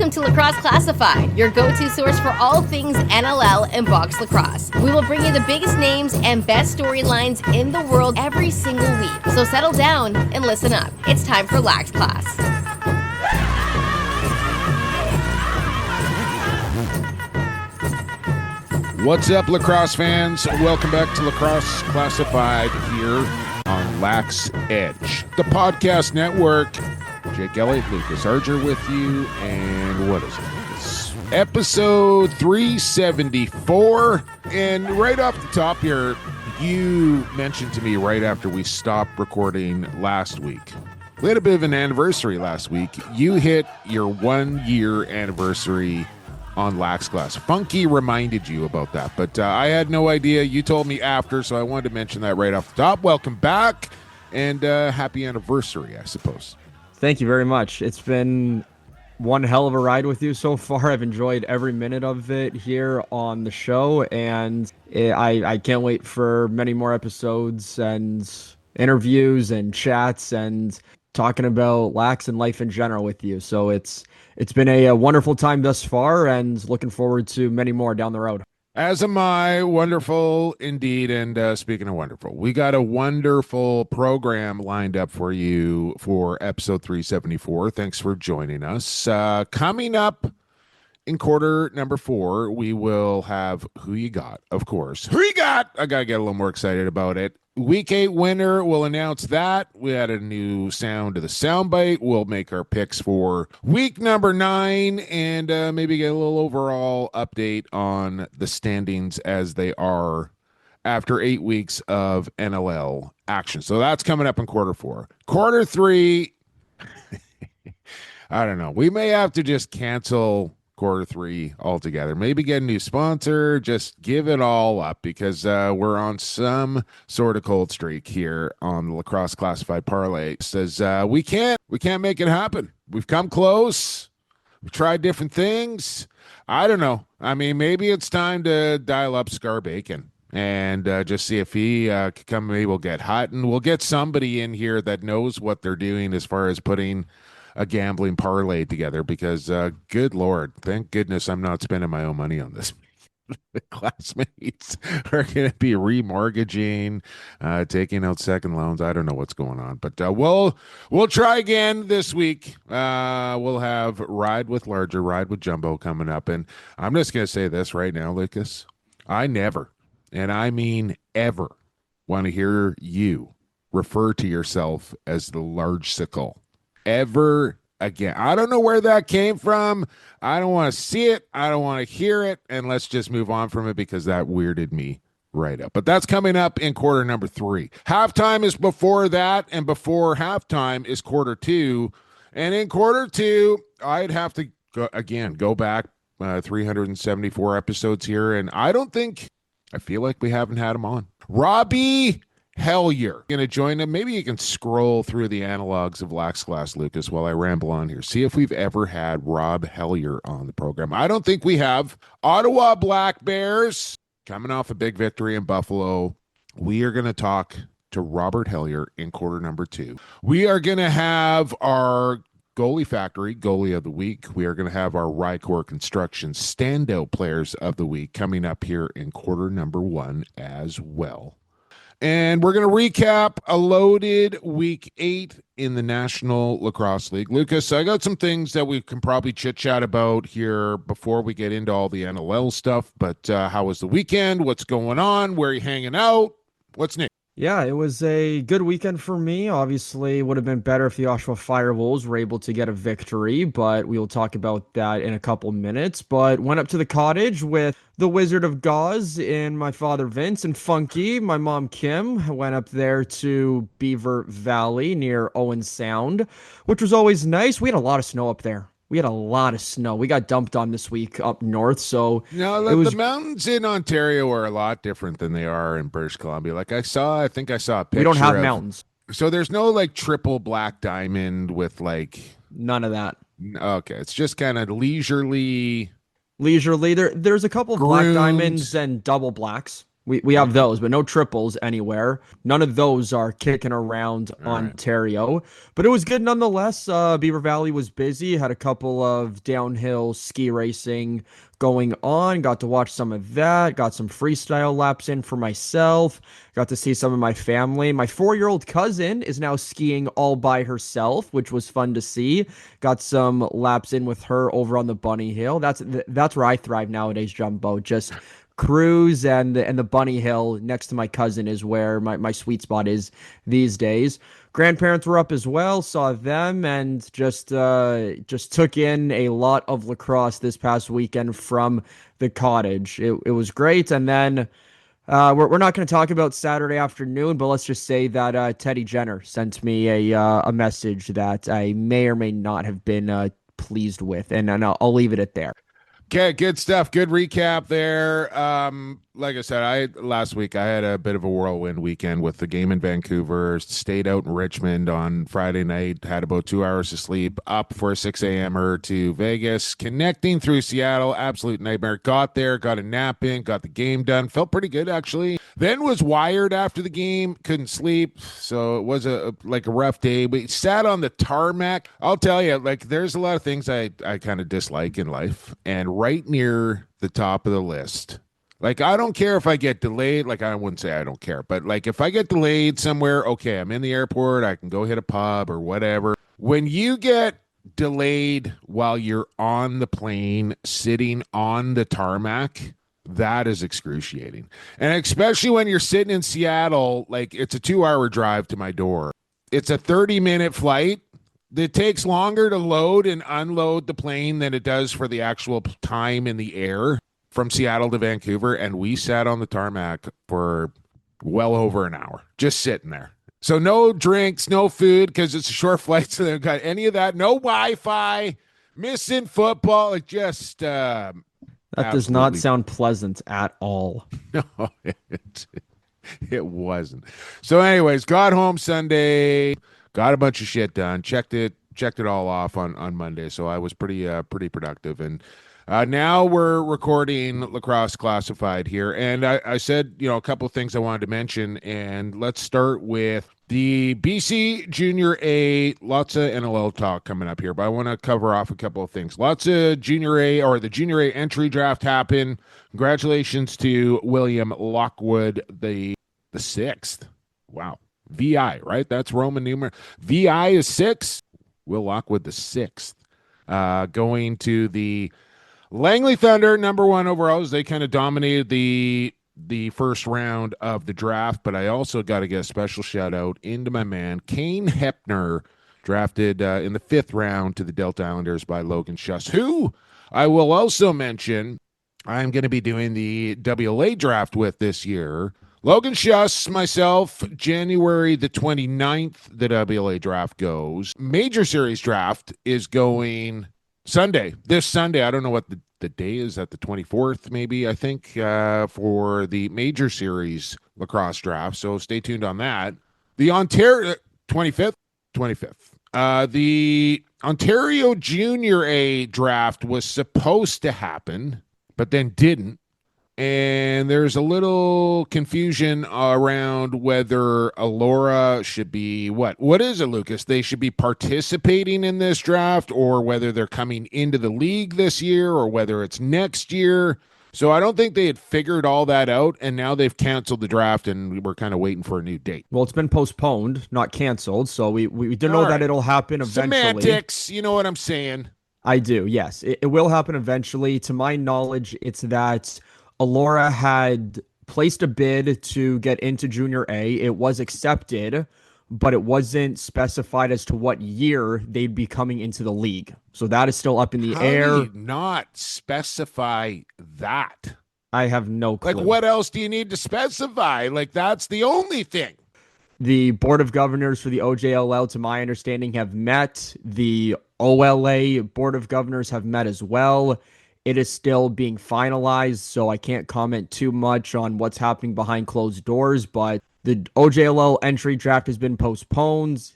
Welcome to Lacrosse Classified, your go-to source for all things NLL and box lacrosse. We will bring you the biggest names and best storylines in the world every single week. So settle down and listen up. It's time for Lax Class. What's up, lacrosse fans? Welcome back to Lacrosse Classified here on Lax Edge, the podcast network. Jake Elliott, Lucas Arger with you, and what is it? It's episode 374. And right off the top here, you mentioned to me right after we stopped recording last week. We had a bit of an anniversary last week. You hit your 1 year anniversary on Lax Class. Funky reminded you about that, but I had no idea. You told me after, so I wanted to mention that right off the top. Welcome back, and happy anniversary, I suppose. Thank you very much. It's been one hell of a ride with you so far. I've enjoyed every minute of it here on the show, and I can't wait for many more episodes and interviews and chats and talking about Lax and life in general with you. So it's been a wonderful time thus far, and looking forward to many more down the road. As am I. Wonderful indeed. And speaking of wonderful, we got a wonderful program lined up for you for episode 374. Thanks for joining us. Coming up in quarter number 4, we will have Who You Got, of course. Who You Got? I got to get a little more excited about it. Week 8 winner, we'll announce that. We added a new sound to the soundbite. We'll make our picks for week number 9 and maybe get a little overall update on the standings as they are after 8 weeks of NLL action. So that's coming up in quarter 4. Quarter 3, I don't know. We may have to just cancel quarter 3 altogether. Maybe get a new sponsor. Just give it all up because we're on some sort of cold streak here on the Lacrosse Classified parlay. It says we can't make it happen. We've come close. We've tried different things. I don't know. I mean, maybe it's time to dial up Scar Bacon and just see if he could come. Maybe we'll get hot, and we'll get somebody in here that knows what they're doing as far as putting a gambling parlay together, because good Lord, thank goodness I'm not spending my own money on this. The classmates are going to be remortgaging, taking out second loans. I don't know what's going on, but we'll try again this week. We'll have Ride with Larger, Ride with Jumbo coming up, and I'm just going to say this right now, Lucas. I never, and I mean ever, want to hear you refer to yourself as the large sickle ever again. I don't know where that came from. I don't want to see it. I don't want to hear it. And let's just move on from it because that weirded me right up. But that's coming up in quarter number 3. Halftime is before that, and before halftime is quarter 2. And in quarter 2, I'd have to go back 374 episodes here, and I feel like we haven't had him on. Robbie Hellyer going to join him. Maybe you can scroll through the analogs of Lax Class, Lucas, while I ramble on here. See if we've ever had Rob Hellyer on the program. I don't think we have. Ottawa Black Bears coming off a big victory in Buffalo. We are going to talk to Robert Hellyer in quarter number 2. We are going to have our Goalie Factory Goalie of the Week. We are going to have our RyCor Construction Standout Players of the Week coming up here in quarter number 1 as well. And we're going to recap a loaded week 8 in the National Lacrosse League. Lucas, I got some things that we can probably chit-chat about here before we get into all the NLL stuff. But how was the weekend? What's going on? Where are you hanging out? What's new? Yeah, it was a good weekend for me. Obviously, it would have been better if the Oshawa Firewolves were able to get a victory, but we will talk about that in a couple minutes. But went up to the cottage with the Wizard of Gauze and my father Vince and Funky. My mom Kim went up there to Beaver Valley near Owen Sound, which was always nice. We had a lot of snow up there. We had a lot of snow. We got dumped on this week up north, so the mountains in Ontario are a lot different than they are in British Columbia. Like I think I saw a picture. We don't have mountains. So there's no like triple black diamond with like none of that. Okay, it's just kind of leisurely. There's a couple of black diamonds and double blacks. We have those, but no triples anywhere. None of those are kicking around All right. Ontario. But it was good nonetheless. Beaver Valley was busy, had a couple of downhill ski racing going on. Got to watch some of that. Got some freestyle laps in for myself. Got to see some of my family. My 4-year-old cousin is now skiing all by herself, which was fun to see. Got some laps in with her over on the Bunny Hill. That's where I thrive nowadays, Jumbo. Just cruise and the Bunny Hill next to my cousin is where my sweet spot is these days. Grandparents were up as well, saw them, and just took in a lot of lacrosse this past weekend from the cottage. It was great, and then we're not going to talk about Saturday afternoon, but let's just say that Teddy Jenner sent me a message that I may or may not have been pleased with, and I'll leave it at there. Okay, good stuff. Good recap there. Like I said, last week I had a bit of a whirlwind weekend with the game in Vancouver. Stayed out in Richmond on Friday night. Had about 2 hours of sleep. Up for a 6 a.m.er to Vegas. Connecting through Seattle. Absolute nightmare. Got there. Got a nap in. Got the game done. Felt pretty good actually. Then was wired after the game. Couldn't sleep. So it was a rough day. We sat on the tarmac. I'll tell you, like there's a lot of things I kind of dislike in life, and right near the top of the list. Like, I don't care if I get delayed. Like, I wouldn't say I don't care, but like if I get delayed somewhere, okay, I'm in the airport, I can go hit a pub or whatever. When you get delayed while you're on the plane, sitting on the tarmac, that is excruciating. And especially when you're sitting in Seattle, like it's a 2-hour drive to my door. It's a 30-minute flight. It takes longer to load and unload the plane than it does for the actual time in the air from Seattle to Vancouver. And we sat on the tarmac for well over an hour, just sitting there. So no drinks, no food, because it's a short flight. So they don't got any of that. No Wi-Fi, missing football. Like just that does not sound pleasant at all. No, it wasn't. So anyways, got home Sunday. Got a bunch of shit done. Checked it all off on Monday. So I was pretty productive. And now we're recording Lacrosse Classified here. And I said, a couple of things I wanted to mention. And let's start with the BC Junior A. Lots of NLL talk coming up here, but I want to cover off a couple of things. Lots of Junior A, or the Junior A entry draft happened. Congratulations to William Lockwood, the sixth. Wow. VI, right? That's Roman numeral. VI is 6. Will Lockwood the 6th. Going to the Langley Thunder, number 1 overall, as they kind of dominated the first round of the draft. But I also got to get a special shout out into my man, Kane Hepner, drafted in the 5th round to the Delta Islanders by Logan Schuss, who I will also mention I'm going to be doing the WLA draft with this year. Logan Schuss, myself, January the 29th, the WLA draft goes. Major Series draft is going Sunday, this Sunday. I don't know what the day is, at the 24th, maybe, I think, for the Major Series lacrosse draft. So stay tuned on that. The Ontario, 25th? 25th. The Ontario Junior A draft was supposed to happen, but then didn't. And there's a little confusion around whether Alora should be what is it, Lucas? They should be participating in this draft, or whether they're coming into the league this year, or whether it's next year. So I don't think they had figured all that out, and now they've canceled the draft, and we're kind of waiting for a new date. Well, it's been postponed, not canceled, so we do know that it'll happen eventually. Semantics, you know what I'm saying? I do, yes. It will happen eventually. To my knowledge, it's that Alora had placed a bid to get into Junior A. It was accepted, but it wasn't specified as to what year they'd be coming into the league. So that is still up in the air. How do you not specify that? I have no clue. Like, what else do you need to specify? Like, that's the only thing. The Board of Governors for the OJLL, to my understanding, have met. The OLA Board of Governors have met as well. It is still being finalized, so I can't comment too much on what's happening behind closed doors, but the OJLL entry draft has been postponed.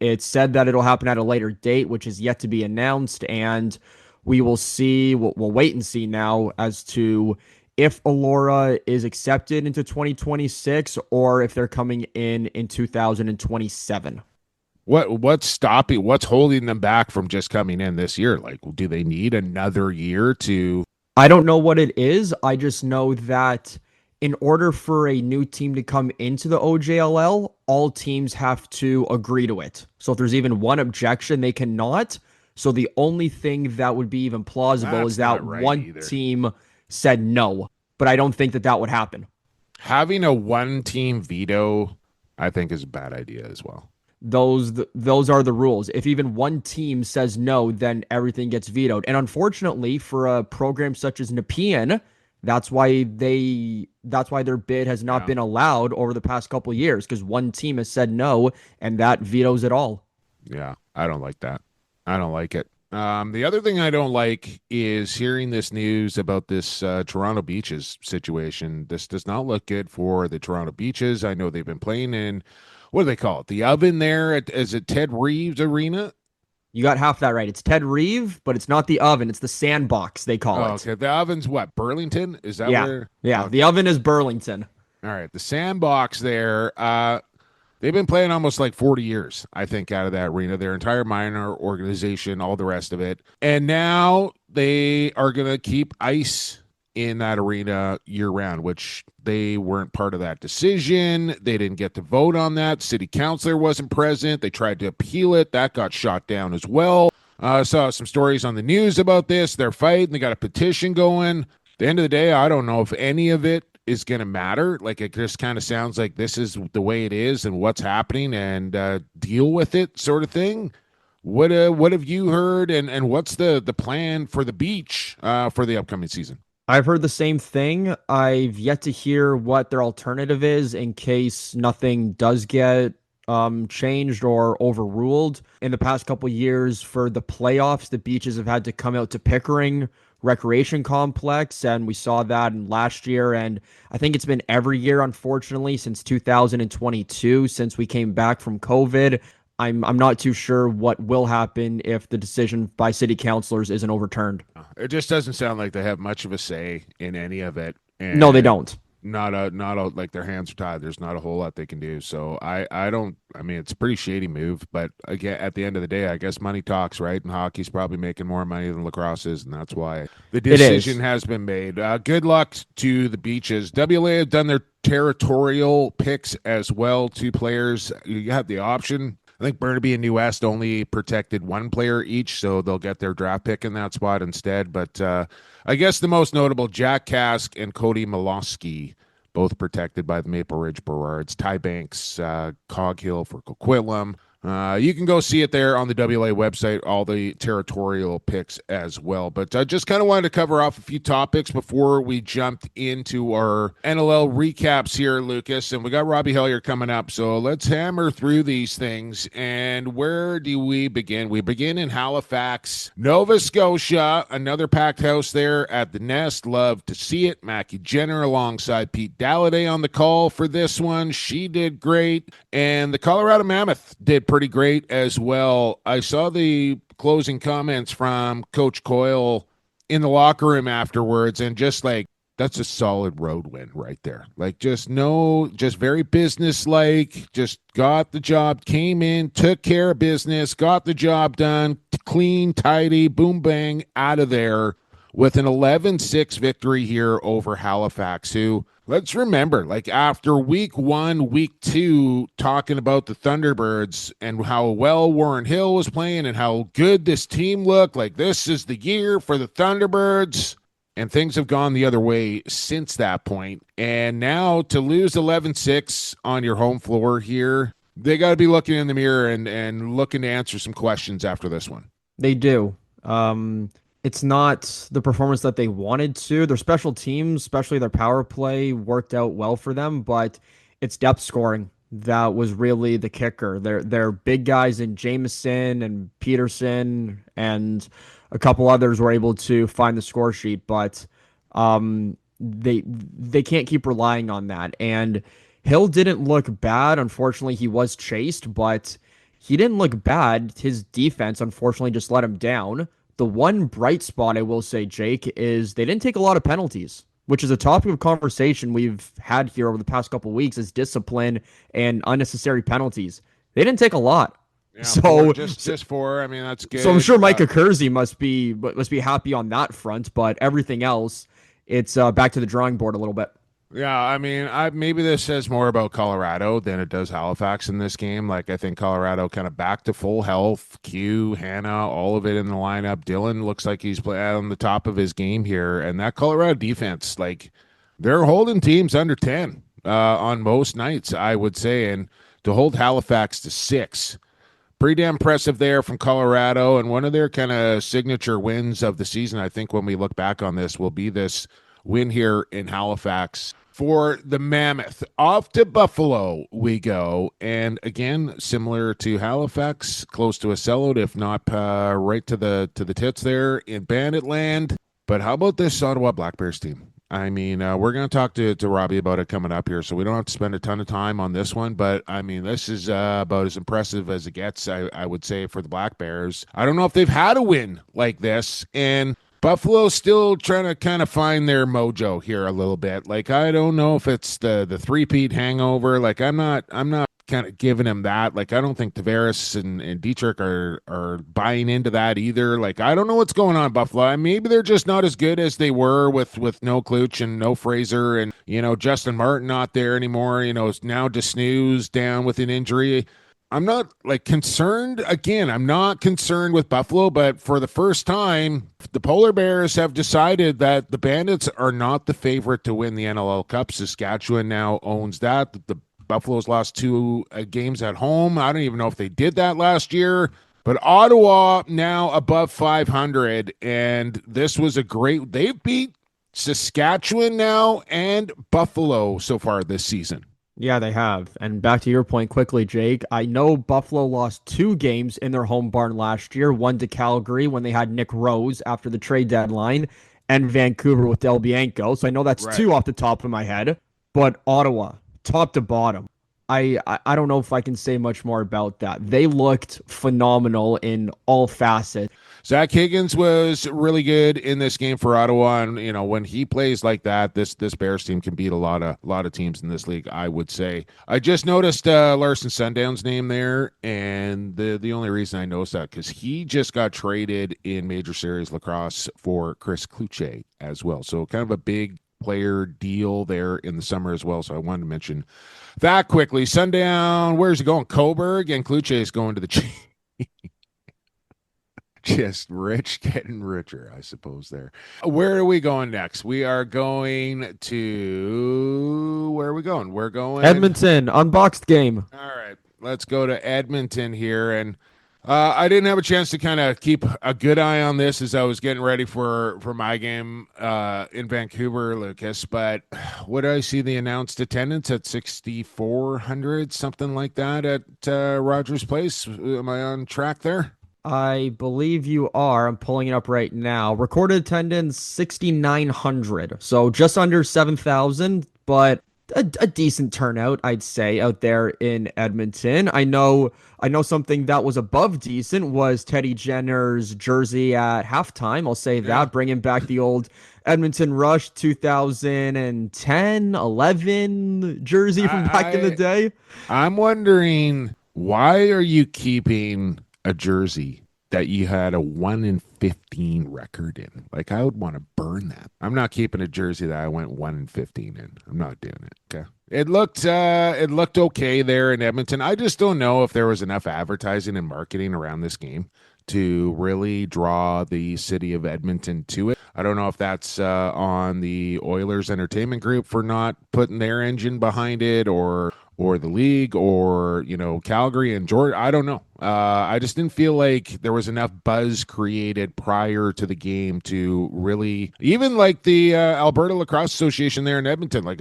It's said that it'll happen at a later date, which is yet to be announced, and we will see. We'll wait and see now as to if Allura is accepted into 2026 or if they're coming in 2027. What's holding them back from just coming in this year? Like, do they need another year to? I don't know what it is. I just know that in order for a new team to come into the OJLL, all teams have to agree to it. So if there's even one objection, they cannot. So the only thing that would be even plausible That's is that not right one either. team said no. But I don't think that would happen. Having a one-team veto, I think, is a bad idea as well. Those are the rules. If even one team says no, then everything gets vetoed. And unfortunately, for a program such as Nepean, that's why their bid has not been allowed over the past couple of years, because one team has said no, and that vetoes it all. Yeah, I don't like that. I don't like it. The other thing I don't like is hearing this news about this Toronto Beaches situation. This does not look good for the Toronto Beaches. I know they've been playing in, what do they call it? The Oven there is it Ted Reeves Arena? You got half that right. It's Ted Reeve, but it's not the Oven. It's the Sandbox, they call it. Okay, the Oven's what? Burlington? Is that where? Yeah, okay. The Oven is Burlington. All right, the Sandbox there. They've been playing almost like 40 years, I think, out of that arena, their entire minor organization, all the rest of it. And now they are going to keep ice in that arena year round, which they weren't part of that decision. They didn't get to vote on that. City councilor wasn't present. They tried to appeal it. That got shot down as well. Saw some stories on the news about this. They're fighting. They got a petition going. At the end of the day, I don't know if any of it is going to matter. Like, it just kind of sounds like this is the way it is and what's happening, and deal with it sort of thing. What have you heard, and what's the plan for the beach for the upcoming season? I've heard the same thing. I've yet to hear what their alternative is in case nothing does get changed or overruled. In the past couple years for the playoffs, the beaches have had to come out to Pickering Recreation Complex, and we saw that in last year, and I think it's been every year, unfortunately, since 2022, since we came back from COVID. I'm not too sure what will happen if the decision by city councilors isn't overturned. It just doesn't sound like they have much of a say in any of it. And no, they don't. Not like their hands are tied. There's not a whole lot they can do. So I mean, it's a pretty shady move, but again, at the end of the day, I guess money talks, right? And hockey's probably making more money than lacrosse is, and that's why the decision has been made. Good luck to the Beaches. WLA have done their territorial picks as well. 2 players. You have the option. I think Burnaby and New West only protected 1 player each, so they'll get their draft pick in that spot instead. But I guess the most notable, Jack Kask and Cody Milosky, both protected by the Maple Ridge Burrards. Ty Banks, Coghill for Coquitlam. You can go see it there on the WLA website, all the territorial picks as well. But I just kind of wanted to cover off a few topics before we jumped into our NLL recaps here, Lucas. And we got Robbie Hellyer coming up, so let's hammer through these things. And where do we begin? We begin in Halifax, Nova Scotia, another packed house there at the Nest. Love to see it. Mackie Jenner alongside Pete Dalladay on the call for this one. She did great. And the Colorado Mammoth did pretty great as well. I saw the closing comments from Coach Coyle in the locker room afterwards, and just like, that's a solid road win right there. Like, just very business-like, just got the job, came in, took care of business, got the job done, clean, tidy, boom, bang, out of there with an 11-6 victory here over Halifax, who, let's remember, like, after week 1, week 2, talking about the Thunderbirds and how well Warren Hill was playing and how good this team looked, like, this is the year for the Thunderbirds. And things have gone the other way since that point. And now to lose 11-6 on your home floor here, they got to be looking in the mirror and looking to answer some questions after this one. They do. It's not the performance that they wanted to. Their special teams, especially their power play, worked out well for them, but it's depth scoring that was really the kicker. They're big guys in Jameson and Peterson, and a couple others were able to find the score sheet, but they can't keep relying on that. And Hill didn't look bad. Unfortunately, he was chased, but he didn't look bad. His defense, unfortunately, just let him down. The one bright spot, I will say, Jake, is they didn't take a lot of penalties. which is a topic of conversation we've had here over the past couple of weeks, is discipline and unnecessary penalties. They didn't take a lot. Yeah, So, just four. I mean, that's good. so I'm sure Micah Kersey must be happy on that front, but everything else, it's back to the drawing board a little bit. Yeah, I mean, maybe this says more about Colorado than it does Halifax in this game. Like, I think Colorado kind of back to full health. Q, Hannah, all of it in the lineup. Dylan looks like he's on the top of his game here. And that Colorado defense, like, they're holding teams under 10 on most nights, I would say. And to hold Halifax to 6, pretty damn impressive there from Colorado. And one of their kind of signature wins of the season, I think, when we look back on this, will be this win here in Halifax for the Mammoth. Off to Buffalo we go. And again, similar to Halifax, close to a sellout, if not right to the tits there in Banditland. But how about this Ottawa Black Bears team? I mean, we're going to talk to Robbie about it coming up here, so we don't have to spend a ton of time on this one. But, I mean, this is about as impressive as it gets, I would say, for the Black Bears. I don't know if they've had a win like this, and Buffalo's still trying to kind of find their mojo here a little bit. Like, I don't know if it's the three-peat hangover. Like, I'm not kind of giving him that. Like, I don't think Tavares and Dietrich are buying into that either. Like, I don't know what's going on, Buffalo. Maybe they're just not as good as they were with no Kluch and no Fraser and, Justin Martin not there anymore. Now DeSnooze down with an injury. I'm not concerned. Again, I'm not concerned with Buffalo, but for the first time, the Polar Bears have decided that the Bandits are not the favorite to win the NLL Cup. Saskatchewan now owns that. The Buffalo's lost 2 games at home. I don't even know if they did that last year. But Ottawa now above 500, and this was they've beat Saskatchewan now and Buffalo so far this season. Yeah, they have. And back to your point quickly, Jake, I know Buffalo lost 2 games in their home barn last year, one to Calgary when they had Nick Rose after the trade deadline, and Vancouver with Del Bianco. So I know that's right. 2 off the top of my head. But Ottawa, top to bottom, I don't know if I can say much more about that. They looked phenomenal in all facets. Zach Higgins was really good in this game for Ottawa, and when he plays like that, this Bears team can beat a lot of teams in this league, I would say. I just noticed Larson Sundown's name there, and the only reason I noticed that because he just got traded in Major Series Lacrosse for Chris Kluche as well. So kind of a big player deal there in the summer as well. So I wanted to mention that quickly. Sundown, where's he going? Coburg, and Kluche is going to the Chiefs. Just rich getting richer, I suppose, there. Where are we going next? We are going to... Where are we going? We're going... Edmonton, unboxed game. All right, let's go to Edmonton here. And I didn't have a chance to kind of keep a good eye on this as I was getting ready for my game in Vancouver, Lucas. But what did I see the announced attendance at 6,400, something like that at Rogers Place? Am I on track there? I believe you are. I'm pulling it up right now. Recorded attendance 6,900, so just under 7,000, but a decent turnout, I'd say, out there in Edmonton. I know something that was above decent was Teddy Jenner's jersey at halftime. I'll say that, bringing back the old Edmonton Rush 2010, 11 jersey from back in the day. I'm wondering, why are you keeping a jersey that you had a 1-in-15 record in? Like, I would want to burn that. I'm not keeping a jersey that I went 1-in-15 in. I'm not doing it. Okay. It looked okay there in Edmonton. I just don't know if there was enough advertising and marketing around this game to really draw the city of Edmonton to it. I don't know if that's on the Oilers Entertainment Group for not putting their engine behind it, or the league, or Calgary and Georgia. I don't know. I just didn't feel like there was enough buzz created prior to the game to really, even like the Alberta Lacrosse Association there in Edmonton. Like,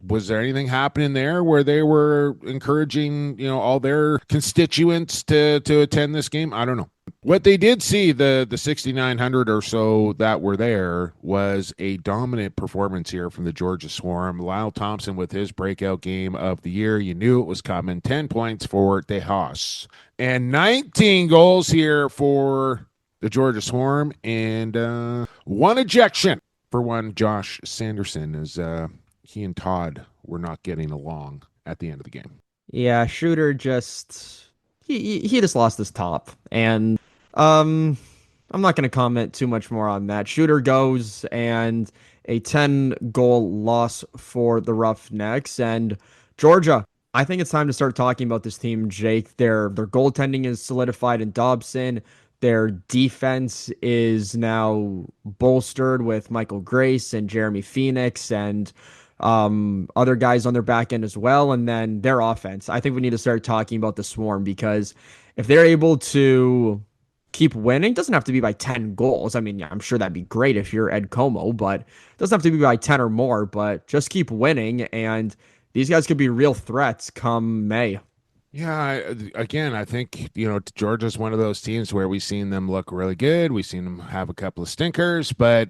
was there anything happening there where they were encouraging all their constituents to attend this game? I don't know. What they did see, the 6,900 or so that were there, was a dominant performance here from the Georgia Swarm. Lyle Thompson with his breakout game of the year. You knew it was coming. 10 points for Tejas. And 19 goals here for the Georgia Swarm. And 1 ejection for one, Josh Sanderson, is he and Todd were not getting along at the end of the game. Yeah, Shooter just he just lost his top, and um, I'm not going to comment too much more on that. Shooter goes and a 10-goal loss for the Roughnecks, and Georgia. I think it's time to start talking about this team, Jake. Their goaltending is solidified in Dobson. Their defense is now bolstered with Michael Grace and Jeremy Phoenix and other guys on their back end as well. And then their offense. I think we need to start talking about the Swarm, because if they're able to keep winning, it doesn't have to be by 10 goals. I mean, yeah, I'm sure that'd be great if you're Ed Como, but it doesn't have to be by 10 or more, but just keep winning. And these guys could be real threats come May. Yeah, again, I think, Georgia's one of those teams where we've seen them look really good. We've seen them have a couple of stinkers, but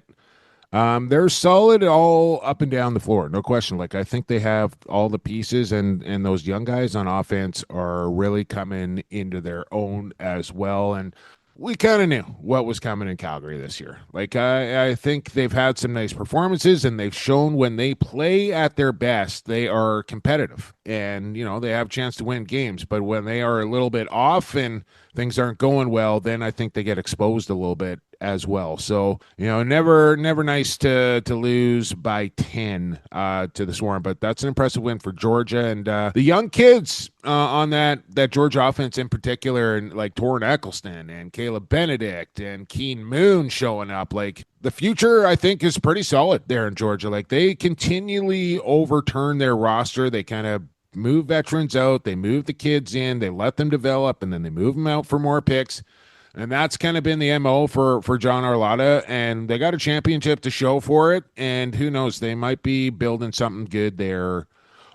they're solid all up and down the floor, no question. Like, I think they have all the pieces, and those young guys on offense are really coming into their own as well. And we kind of knew what was coming in Calgary this year. Like, I think they've had some nice performances, and they've shown when they play at their best, they are competitive. And, they have a chance to win games. But when they are a little bit off and things aren't going well, then I think they get exposed a little bit as well. So, never nice to lose by 10 to the Swarm, but that's an impressive win for Georgia. And the young kids on that Georgia offense in particular, and like Torrin Eccleston and Caleb Benedict and Keen Moon showing up, like the future, I think, is pretty solid there in Georgia. Like, they continually overturn their roster. They kind of move veterans out, they move the kids in, they let them develop, and then they move them out for more picks. And that's kind of been the MO for John Arlotta, and they got a championship to show for it, and who knows, they might be building something good there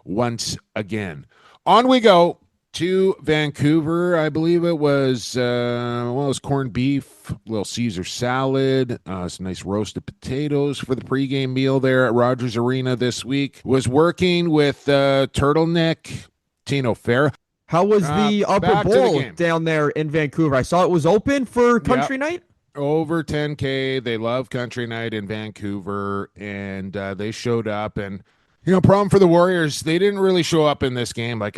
once again. On we go to Vancouver. I believe it was, it was corned beef, little Caesar salad, some nice roasted potatoes for the pregame meal there at Rogers Arena this week. Was working with Turtleneck, Tino Farah. How was the Upper Bowl down there in Vancouver? I saw it was open for Country Night. Over 10K. They love Country Night in Vancouver, and they showed up. And, problem for the Warriors, they didn't really show up in this game. Like,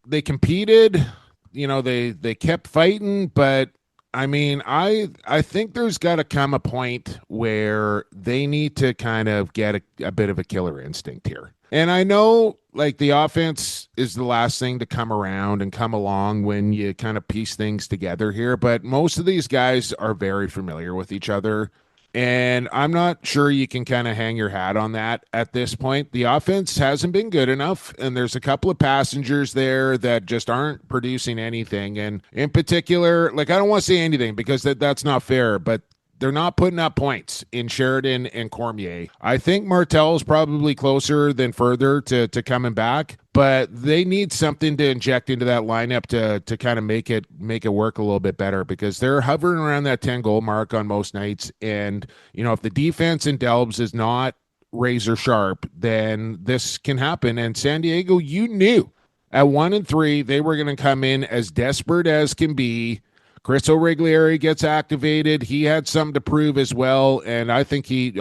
they competed, they kept fighting, but I mean, I think there's got to come a point where they need to kind of get a bit of a killer instinct here. And I know, like, the offense is the last thing to come around and come along when you kind of piece things together here, but most of these guys are very familiar with each other, and I'm not sure you can kind of hang your hat on that at this point. The offense hasn't been good enough, and there's a couple of passengers there that just aren't producing anything, and in particular, like, I don't want to say anything because that's not fair, but they're not putting up points in Sheridan and Cormier. I think Martel's probably closer than further to coming back, but they need something to inject into that lineup to kind of make it work a little bit better, because they're hovering around that 10-goal mark on most nights. And, if the defense in Delbs is not razor sharp, then this can happen. And San Diego, you knew at 1-3, they were going to come in as desperate as can be. Chris O'Reglieri gets activated. He had something to prove as well, and I think he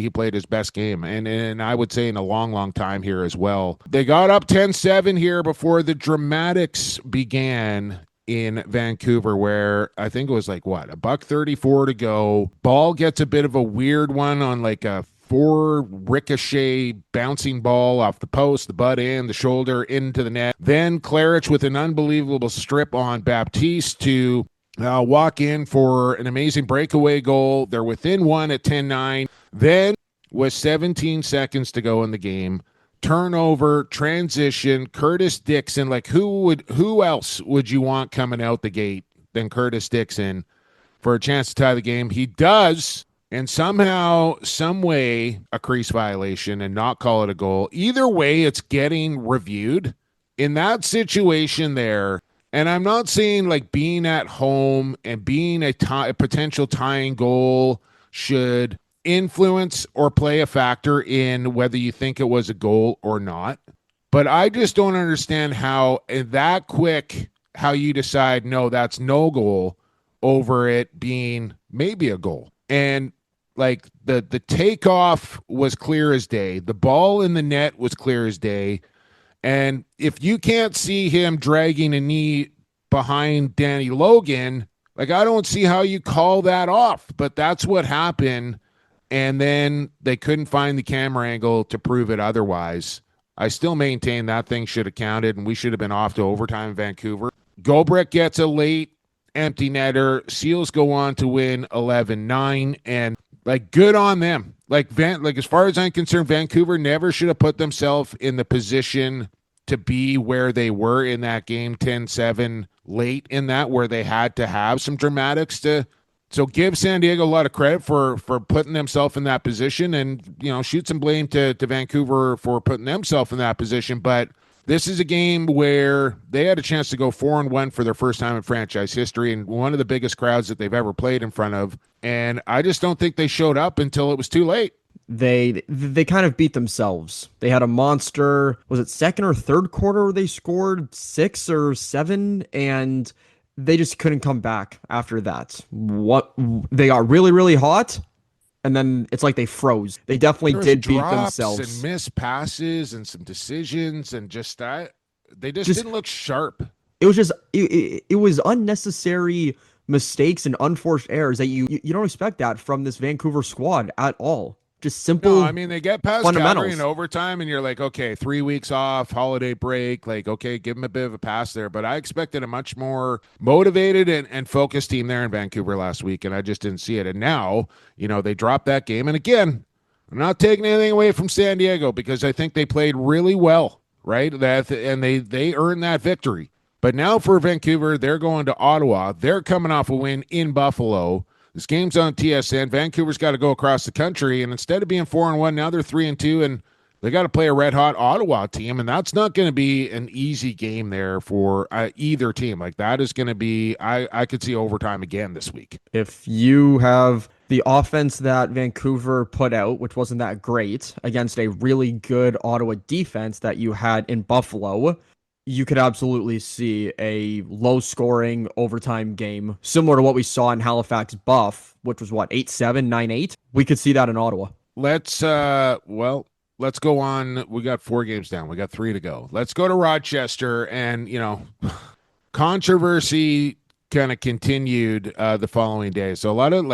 played his best game, and I would say in a long, long time here as well. They got up 10-7 here before the dramatics began in Vancouver, where I think it was like, $1:34 to go. Ball gets a bit of a weird one on like a 4 ricochet bouncing ball off the post, the butt end, the shoulder, into the net. Then Clarich with an unbelievable strip on Baptiste to walk in for an amazing breakaway goal. They're within one at 10-9. Then, with 17 seconds to go in the game, turnover, transition, Curtis Dixon. Like, who else would you want coming out the gate than Curtis Dixon for a chance to tie the game? He does, and somehow, some way, a crease violation and not call it a goal. Either way, it's getting reviewed. In that situation there, and I'm not saying like being at home and being a potential tying goal should influence or play a factor in whether you think it was a goal or not. But I just don't understand how that quick, how you decide, no, that's no goal over it being maybe a goal. And Like the takeoff was clear as day. The ball in the net was clear as day. And if you can't see him dragging a knee behind Danny Logan, like I don't see how you call that off. But that's what happened. And then they couldn't find the camera angle to prove it otherwise. I still maintain that thing should have counted, and we should have been off to overtime in Vancouver. Gobrick gets a late empty netter. Seals go on to win 11-9, and like good on them. Like as far as I'm concerned, Vancouver never should have put themselves in the position to be where they were in that game, 10-7 late in that, where they had to have some dramatics to. So give San Diego a lot of credit for putting themselves in that position, and shoot some blame to Vancouver for putting themselves in that position. But this is a game where they had a chance to go 4-1 for their first time in franchise history, and one of the biggest crowds that they've ever played in front of. And I just don't think they showed up until it was too late. They kind of beat themselves. They had a monster, was it second or third quarter where they scored 6 or 7, and they just couldn't come back after that. They got really, really hot, and then it's like they froze. They definitely did beat themselves. And missed passes and some decisions, and just that they just didn't look sharp. It was just it was unnecessary mistakes and unforced errors that you don't expect that from this Vancouver squad at all. Just simple. No, I mean, they get past Calgary in overtime, and you're like, okay, 3 weeks off, holiday break. Like, okay, give them a bit of a pass there. But I expected a much more motivated and focused team there in Vancouver last week, and I just didn't see it. And now, they dropped that game. And again, I'm not taking anything away from San Diego because I think they played really well, right? And they earned that victory. But now for Vancouver, they're going to Ottawa. They're coming off a win in Buffalo. This game's on TSN. Vancouver's got to go across the country, and instead of being 4-1, now they're 3-2, and they got to play a red-hot Ottawa team, and that's not going to be an easy game there for either team. Like, that is going to be, I could see overtime again this week. If you have the offense that Vancouver put out, which wasn't that great, against a really good Ottawa defense that you had in Buffalo, you could absolutely see a low-scoring overtime game, similar to what we saw in Halifax Buff, which was, 8-7, 9-8? We could see that in Ottawa. Let's go on. We got 4 games down. We got 3 to go. Let's go to Rochester, and, controversy kind of continued the following day. So a lot of,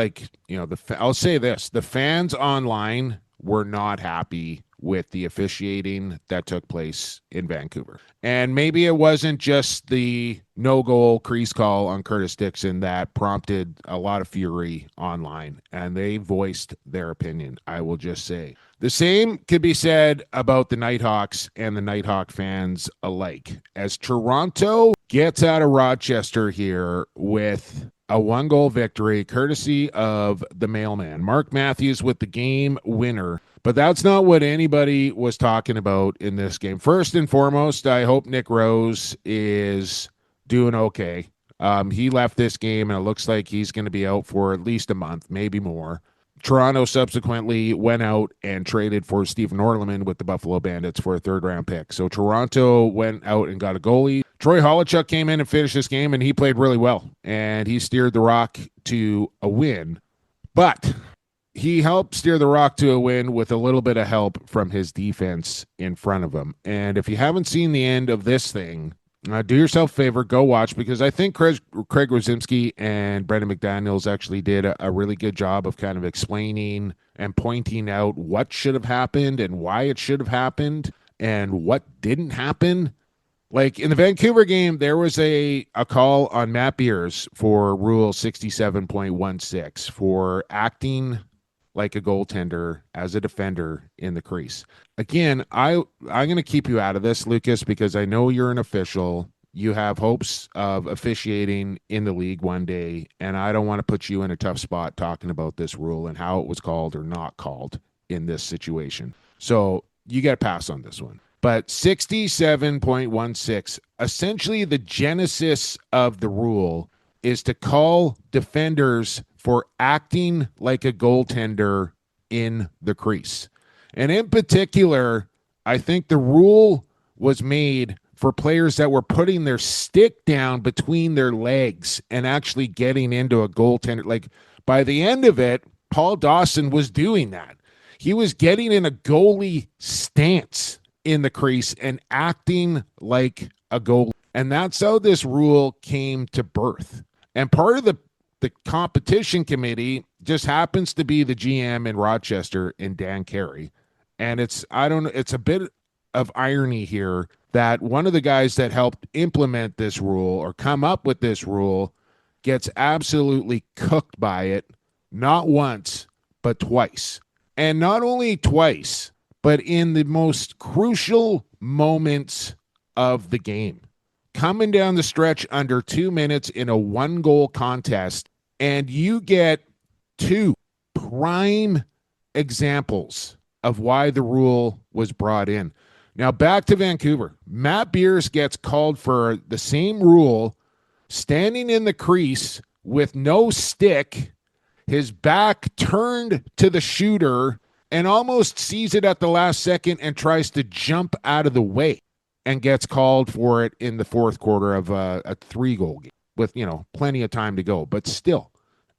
I'll say this, the fans online were not happy with the officiating that took place in Vancouver. And maybe it wasn't just the no-goal crease call on Curtis Dixon that prompted a lot of fury online, and they voiced their opinion, I will just say. The same could be said about the Nighthawks and the Nighthawk fans alike, as Toronto gets out of Rochester here with a 1-goal victory, courtesy of the mailman. Mark Matthews with the game winner. But that's not what anybody was talking about in this game. First and foremost, I hope Nick Rose is doing okay. He left this game, and it looks like he's going to be out for at least a month, maybe more. Toronto subsequently went out and traded for Stephen Orleman with the Buffalo Bandits for a 3rd-round pick. So Toronto went out and got a goalie. Troy Holochuk came in and finished this game, and he played really well. And he steered the Rock to a win. But he helped steer the Rock to a win with a little bit of help from his defense in front of him. And if you haven't seen the end of this thing, do yourself a favor, go watch, because I think Craig Rosimski and Brendan McDaniels actually did a really good job of kind of explaining and pointing out what should have happened and why it should have happened and what didn't happen. Like in the Vancouver game, there was a call on Matt Beers for Rule 67.16 for acting like a goaltender as a defender in the crease. Again, I'm going to keep you out of this, Lucas, because I know you're an official. You have hopes of officiating in the league one day, and I don't want to put you in a tough spot talking about this rule and how it was called or not called in this situation. So you got to pass on this one. But 67.16, essentially the genesis of the rule is to call defenders for acting like a goaltender in the crease. And in particular, I think the rule was made for players that were putting their stick down between their legs and actually getting into a goaltender. Like by the end of it, Paul Dawson was doing that. He was getting in a goalie stance in the crease and acting like a goalie. And that's how this rule came to birth. And part of the competition committee just happens to be the GM in Rochester and Dan Carey. And it's a bit of irony here that one of the guys that helped implement this rule or come up with this rule gets absolutely cooked by it, not once, but twice. And not only twice, but in the most crucial moments of the game. Coming down the stretch under 2 minutes in a 1-goal contest, and you get 2 prime examples of why the rule was brought in. Now back to Vancouver. Matt Beers gets called for the same rule, standing in the crease with no stick, his back turned to the shooter, and almost sees it at the last second and tries to jump out of the way and gets called for it in the fourth quarter of a 3-goal game with, plenty of time to go, but still.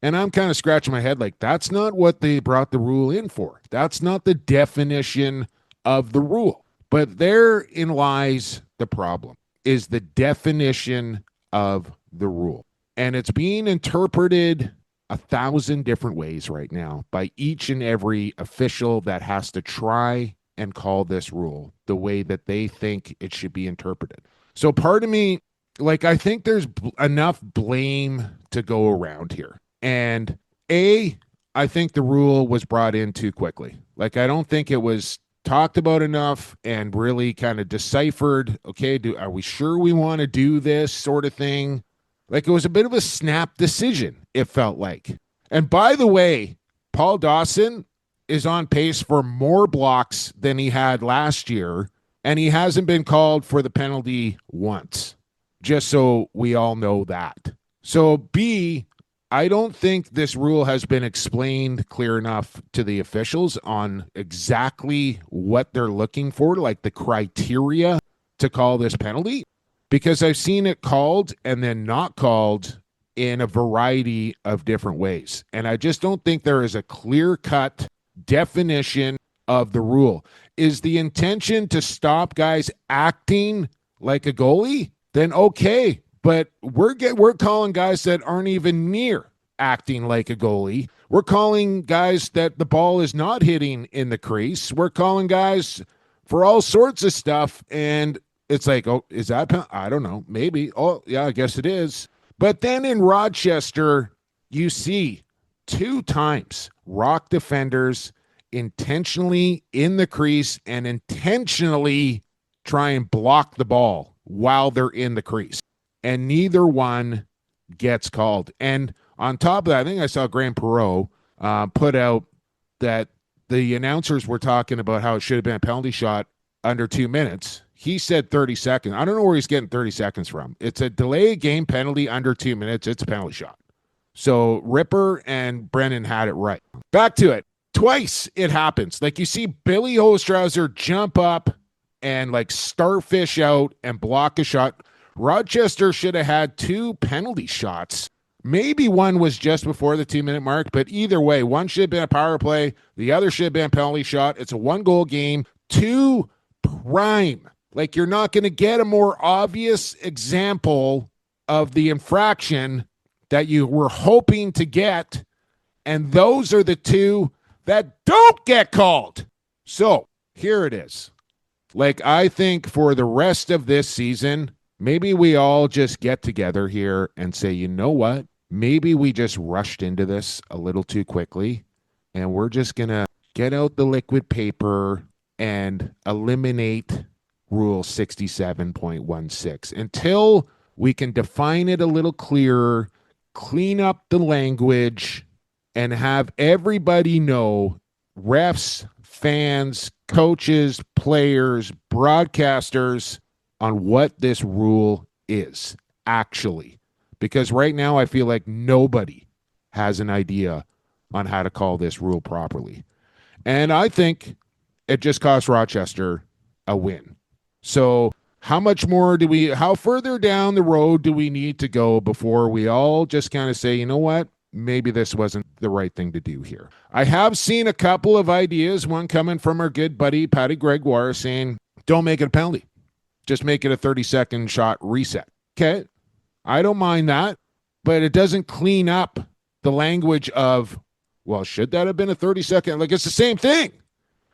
And I'm kind of scratching my head like, that's not what they brought the rule in for. That's not the definition of the rule. But therein lies the problem, is the definition of the rule. And it's being interpreted 1,000 different ways right now by each and every official that has to try and call this rule the way that they think it should be interpreted. So part of me, I think there's enough blame to go around here. And I think the rule was brought in too quickly. I don't think it was talked about enough and really kind of deciphered, okay, are we sure we want to do this sort of thing? It was a bit of a snap decision, it felt like. And by the way, Paul Dawson is on pace for more blocks than he had last year, and he hasn't been called for the penalty once, just so we all know that. So B, I don't think this rule has been explained clear enough to the officials on exactly what they're looking for, the criteria to call this penalty, because I've seen it called and then not called in a variety of different ways. And I just don't think there is a clear-cut definition of the rule. Is the intention to stop guys acting like a goalie? Then okay, but we're calling guys that aren't even near acting like a goalie. We're calling guys that the ball is not hitting in the crease. We're calling guys for all sorts of stuff, and it's is that I don't know, maybe. Oh, yeah, I guess it is. But then in Rochester, you see 2 times Rock defenders intentionally in the crease and intentionally try and block the ball while they're in the crease. And neither one gets called. And on top of that, I think I saw Graham Perreault put out that the announcers were talking about how it should have been a penalty shot under 2 minutes. He said 30 seconds. I don't know where he's getting 30 seconds from. It's a delay game penalty under 2 minutes. It's a penalty shot. So Ripper and Brennan had it right. Back to it. Twice it happens. You see Billy Ostrauser jump up and starfish out and block a shot. Rochester should have had 2 penalty shots. Maybe one was just before the 2-minute mark, but either way, one should have been a power play. The other should have been a penalty shot. It's a 1-goal game. 2 prime. You're not going to get a more obvious example of the infraction that you were hoping to get, and those are the 2 that don't get called. So here it is. I think for the rest of this season, maybe we all just get together here and say, you know what? Maybe we just rushed into this a little too quickly, and we're just going to get out the liquid paper and eliminate Rule 67.16 until we can define it a little clearer, clean up the language, and have everybody know, refs, fans, coaches, players, broadcasters, on what this rule is actually. Because right now I feel like nobody has an idea on how to call this rule properly. And I think it just cost Rochester a win. So how much more how further down the road do we need to go before we all just kind of say, you know what? maybe this wasn't the right thing to do here. I have seen a couple of ideas, one coming from our good buddy Patty Gregoire saying, don't make it a penalty. Just make it a 30-second shot reset. Okay, I don't mind that, but it doesn't clean up the language of, well, should that have been a 30-second? Like, it's the same thing.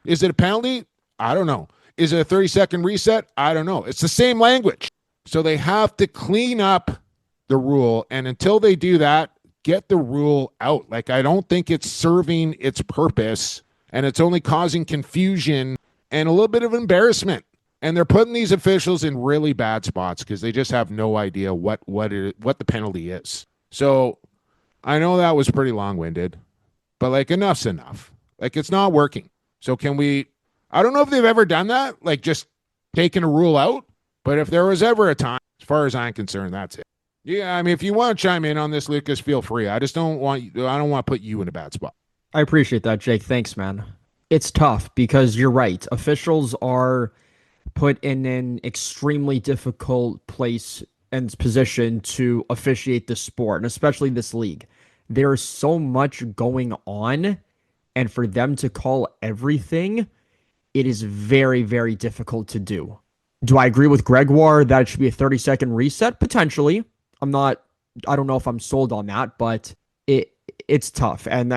Is it a penalty? I don't know. Is it a 30-second reset? I don't know. It's the same language. So they have to clean up the rule, and until they do that, get the rule out. Like, I don't think it's serving its purpose, and it's only causing confusion and a little bit of embarrassment. And they're putting these officials in really bad spots because they just have no idea what the penalty is. So I know that was pretty long-winded, but like, enough's enough. Like, it's not working. So can we, I don't know if they've ever done that, like just taking a rule out, but if there was ever a time, as far as I'm concerned, that's it. Yeah, I mean, if you want to chime in on this, Lucas, feel free. I don't want to put you in a bad spot. I appreciate that, Jake. Thanks, man. It's tough because you're right. Officials are put in an extremely difficult place and position to officiate the sport, and especially this league. There's so much going on, and for them to call everything, it is very, very difficult to do. Do I agree with Gregoire that it should be a 30-second reset? Potentially. I don't know if I'm sold on that, but it's tough, and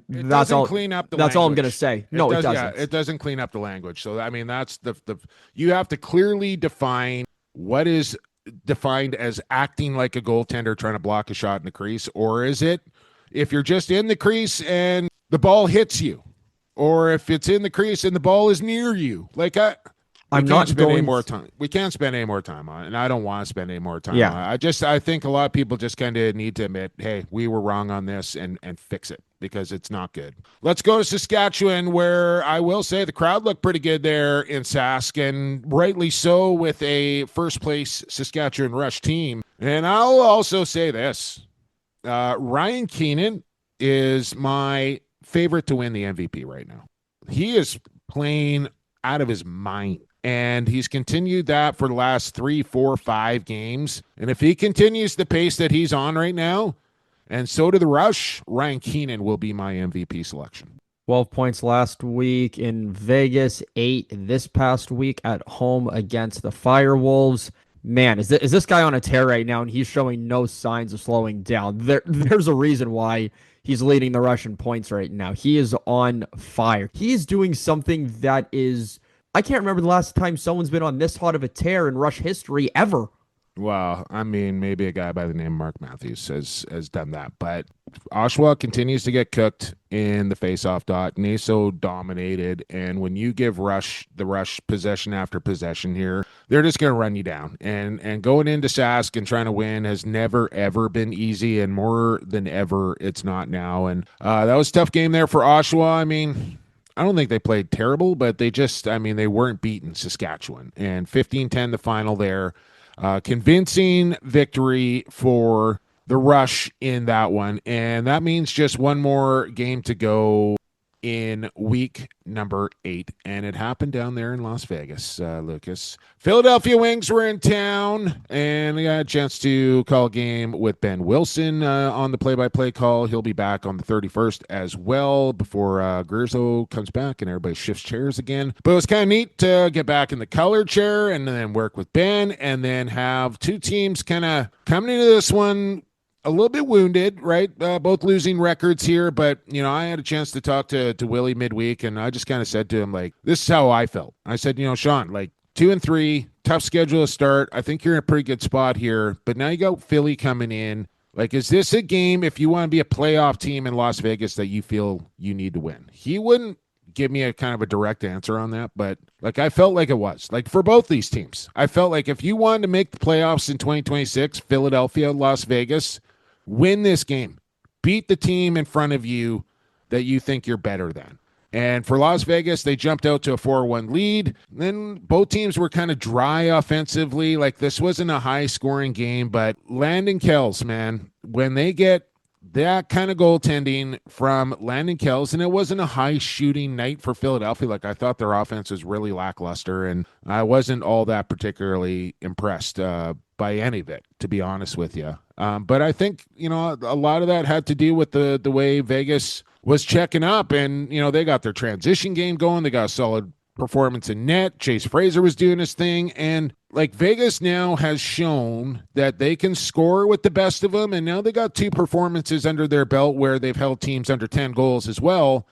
that's all. Clean up the that's language. all I'm gonna say. No, it doesn't. Yeah, it doesn't clean up the language. So I mean, that's the you have to clearly define what is defined as acting like a goaltender trying to block a shot in the crease, or is it if you're just in the crease and the ball hits you, or if it's in the crease and the ball is near you. Like we can't spend any more time on it, and I don't want to spend any more time on it. I think a lot of people just kind of need to admit, hey, we were wrong on this and fix it because it's not good. Let's go to Saskatchewan, where I will say the crowd looked pretty good there in Sask, and rightly so with a first-place Saskatchewan Rush team. And I'll also say this. Ryan Keenan is my favorite to win the MVP right now. He is playing out of his mind. And he's continued that for the last 3, 4, 5 games. And if he continues the pace that he's on right now, and so do the Rush, Ryan Keenan will be my MVP selection. 12 points last week in Vegas, 8 this past week at home against the Firewolves. Man, is this guy on a tear right now, and he's showing no signs of slowing down. There's a reason why he's leading the Rush in points right now. He is on fire. He is doing something that is... I can't remember the last time someone's been on this hot of a tear in Rush history ever. Well, I mean, maybe a guy by the name of Mark Matthews has done that. But Oshawa continues to get cooked in the faceoff dot. Naso dominated. And when you give the Rush possession after possession here, they're just going to run you down. And going into Sask and trying to win has never, ever been easy. And more than ever, it's not now. And that was a tough game there for Oshawa. I mean... I don't think they played terrible, but they weren't beating Saskatchewan. And 15-10 the final there. Convincing victory for the Rush in that one. And that means just one more game to go in week number 8. And it happened down there in Las Vegas, Lucas. Philadelphia Wings were in town, and I got a chance to call a game with Ben Wilson on the play-by-play call. He'll be back on the 31st as well before Gurzo comes back and everybody shifts chairs again. But it was kind of neat to get back in the color chair and then work with Ben and then have two teams kind of coming into this one a little bit wounded, right? Both losing records here, but, I had a chance to talk to Willie midweek, and I just kind of said to him, like, this is how I felt. I said, Sean, like, 2-3, tough schedule to start. I think you're in a pretty good spot here, but now you got Philly coming in. Like, is this a game, if you want to be a playoff team in Las Vegas, that you feel you need to win? He wouldn't give me a kind of a direct answer on that, but, like, I felt like it was. Like, for both these teams, I felt like if you wanted to make the playoffs in 2026, Philadelphia, Las Vegas, win this game. Beat the team in front of you that you think you're better than. And for Las Vegas, they jumped out to a 4-1 lead. Then both teams were kind of dry offensively. Like, this wasn't a high-scoring game, but Landon Kells, man, when they get that kind of goaltending from Landon Kells, and it wasn't a high shooting night for Philadelphia. Like, I thought their offense was really lackluster, and I wasn't all that particularly impressed by any of it, to be honest with you. But I think, a lot of that had to do with the way Vegas was checking up, and, they got their transition game going. They got a solid performance in net. Chase Fraser was doing his thing, and like Vegas now has shown that they can score with the best of them, and now they got 2 performances under their belt where they've held teams under 10 goals as well.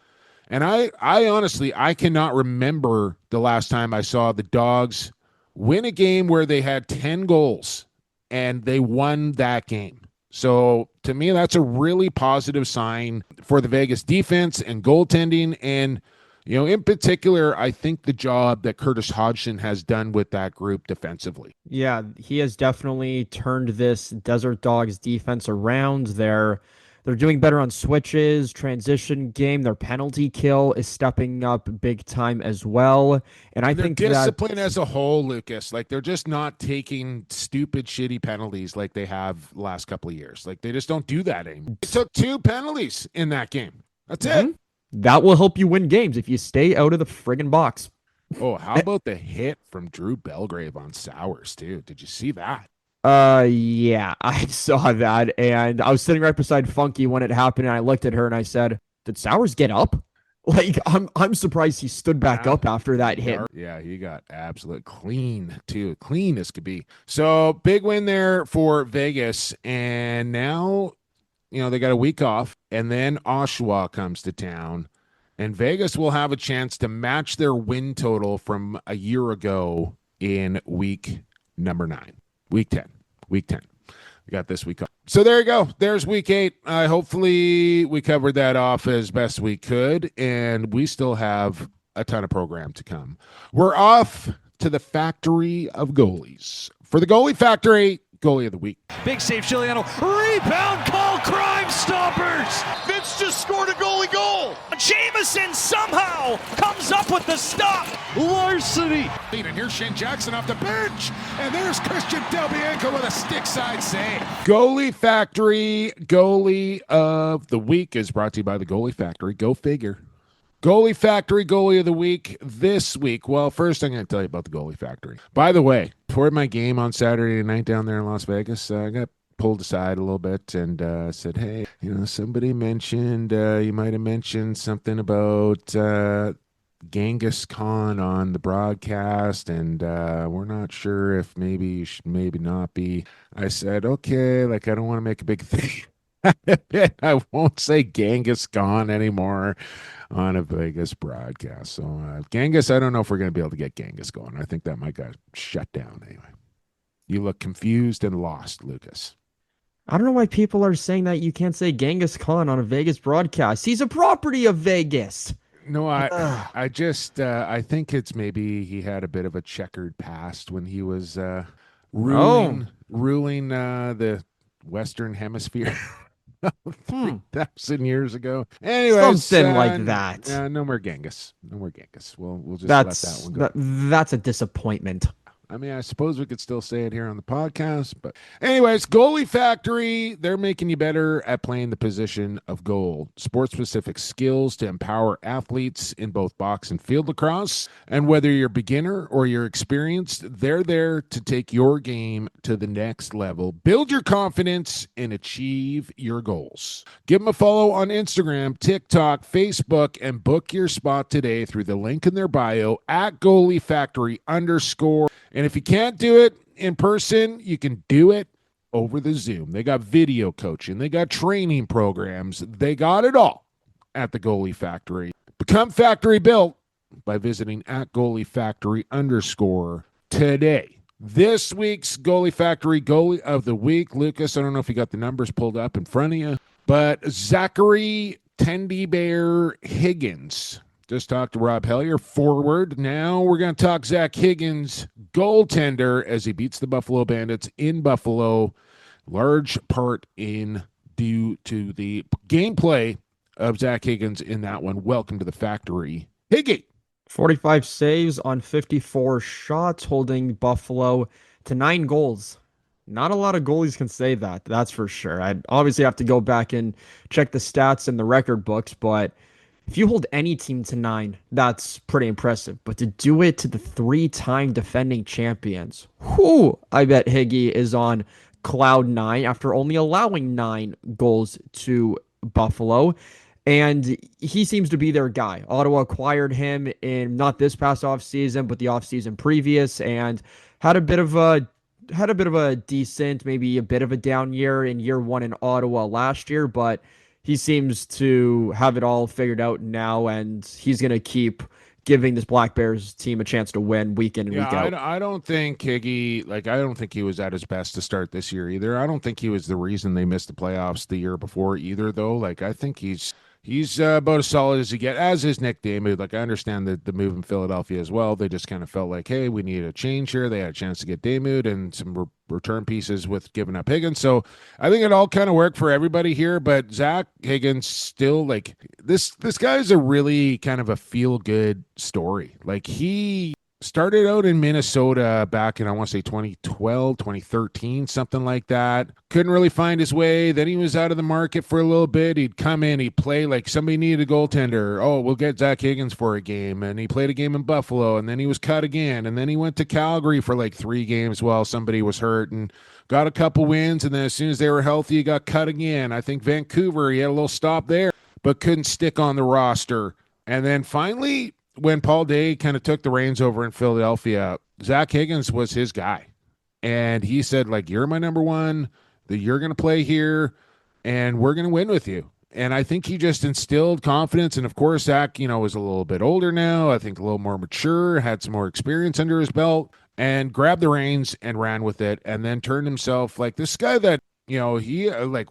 And I honestly, I cannot remember the last time I saw the Dogs win a game where they had 10 goals and they won that game. So to me, that's a really positive sign for the Vegas defense and goaltending. And in particular, I think the job that Curtis Hodgson has done with that group defensively. Yeah, he has definitely turned this Desert Dogs defense around. They're doing better on switches, transition game. Their penalty kill is stepping up big time as well. And I think discipline as a whole, Lucas, like they're just not taking stupid, shitty penalties like they have the last couple of years. Like they just don't do that anymore. They took 2 penalties in that game. That's it. That will help you win games if you stay out of the friggin' box. Oh, how about the hit from Drew Belgrave on Sowers, too? Did you see that? Yeah, I saw that, and I was sitting right beside Funky when it happened, and I looked at her and I said, "Did Sowers get up?" Like, I'm surprised he stood back up after that hit. Yeah, he got absolute clean, too. Clean as could be. So, big win there for Vegas, and now they got a week off, and then Oshawa comes to town, and Vegas will have a chance to match their win total from a year ago in week number 9, week 10. We got this week off. So there you go. There's week 8. Hopefully we covered that off as best we could, and we still have a ton of program to come. We're off to the Factory of Goalies. For the Goalie Factory, Goalie of the Week. Big save, Chiliano. Rebound call, Crime Stoppers. Vince just scored a goalie goal. Jameson somehow comes up with the stop. Larceny. And here's Shane Jackson off the bench. And there's Christian Del Bianco with a stick side save. Goalie Factory Goalie of the Week is brought to you by the Goalie Factory. Go figure. Goalie Factory Goalie of the Week this week. Well, first I'm going to tell you about the Goalie Factory. By the way, before my game on Saturday night down there in Las Vegas, I got pulled aside a little bit and said, hey, somebody mentioned, you might have mentioned something about Genghis Khan on the broadcast, and we're not sure if maybe you should maybe not be. I said, okay, I don't want to make a big thing. I won't say Genghis Khan anymore on a Vegas broadcast. So Genghis, I don't know if we're going to be able to get Genghis going. I think that might get shut down anyway. You look confused and lost, Lucas. I don't know why people are saying that you can't say Genghis Khan on a Vegas broadcast. He's a property of Vegas. No, I just I think it's maybe he had a bit of a checkered past when he was ruling the Western Hemisphere. 3,000 years ago. Anyway, something like that. No more Genghis. We'll just let that one go. That's a disappointment. I mean, I suppose we could still say it here on the podcast, but anyways, Goalie Factory, they're making you better at playing the position of goal. Sport-specific skills to empower athletes in both box and field lacrosse. And whether you're beginner or you're experienced, they're there to take your game to the next level, build your confidence, and achieve your goals. Give them a follow on Instagram, TikTok, Facebook, and book your spot today through the link in their bio at Goalie Factory _. And if you can't do it in person, you can do it over the Zoom. They got video coaching. They got training programs. They got it all at the Goalie Factory. Become factory built by visiting at Goalie Factory _ today. This week's Goalie Factory Goalie of the Week. Lucas, I don't know if you got the numbers pulled up in front of you, but Zachary Tendy Bear Higgins. Just talked to Rob Hellyer, forward. Now we're going to talk Zach Higgins, goaltender, as he beats the Buffalo Bandits in Buffalo. Large part in due to the gameplay of Zach Higgins in that one. Welcome to the factory, Higgy. 45 saves on 54 shots, holding Buffalo to 9 goals Not a lot of goalies can say that. That's for sure. I'd obviously have to go back and check the stats and the record books, but if you hold any team to 9, that's pretty impressive. But to do it to the 3-time defending champions, whoo, I bet Higgy is on cloud 9 after only allowing 9 goals to Buffalo. And he seems to be their guy. Ottawa acquired him in not this past offseason, but the offseason previous, and had a bit of a decent, maybe a bit of a down year in year 1 in Ottawa last year, but he seems to have it all figured out now, and he's going to keep giving this Black Bears team a chance to win week in and week out. I don't think Higgy, I don't think he was at his best to start this year either. I don't think he was the reason they missed the playoffs the year before either, though. I think he's about as solid as you get, as is Nick Damude. I understand the move in Philadelphia as well. They just kind of felt like, hey, we need a change here. They had a chance to get Damude and some return pieces with giving up Higgins. So I think it all kind of worked for everybody here. But Zach Higgins still, this guy is a really kind of a feel-good story. He started out in Minnesota back in, I want to say 2012, 2013, something like that. Couldn't really find his way. Then he was out of the market for a little bit. He'd come in, he'd play somebody needed a goaltender. Oh, we'll get Zach Higgins for a game. And he played a game in Buffalo, and then he was cut again. And then he went to Calgary for 3 games while somebody was hurt and got a couple wins. And then as soon as they were healthy, he got cut again. I think Vancouver, he had a little stop there, but couldn't stick on the roster. And then finally, when Paul Day kind of took the reins over in Philadelphia, Zach Higgins was his guy. And he said, you're my number one, that you're going to play here, and we're going to win with you. And I think he just instilled confidence. And, of course, Zach, is a little bit older now, I think a little more mature, had some more experience under his belt, and grabbed the reins and ran with it, and then turned himself this guy that, he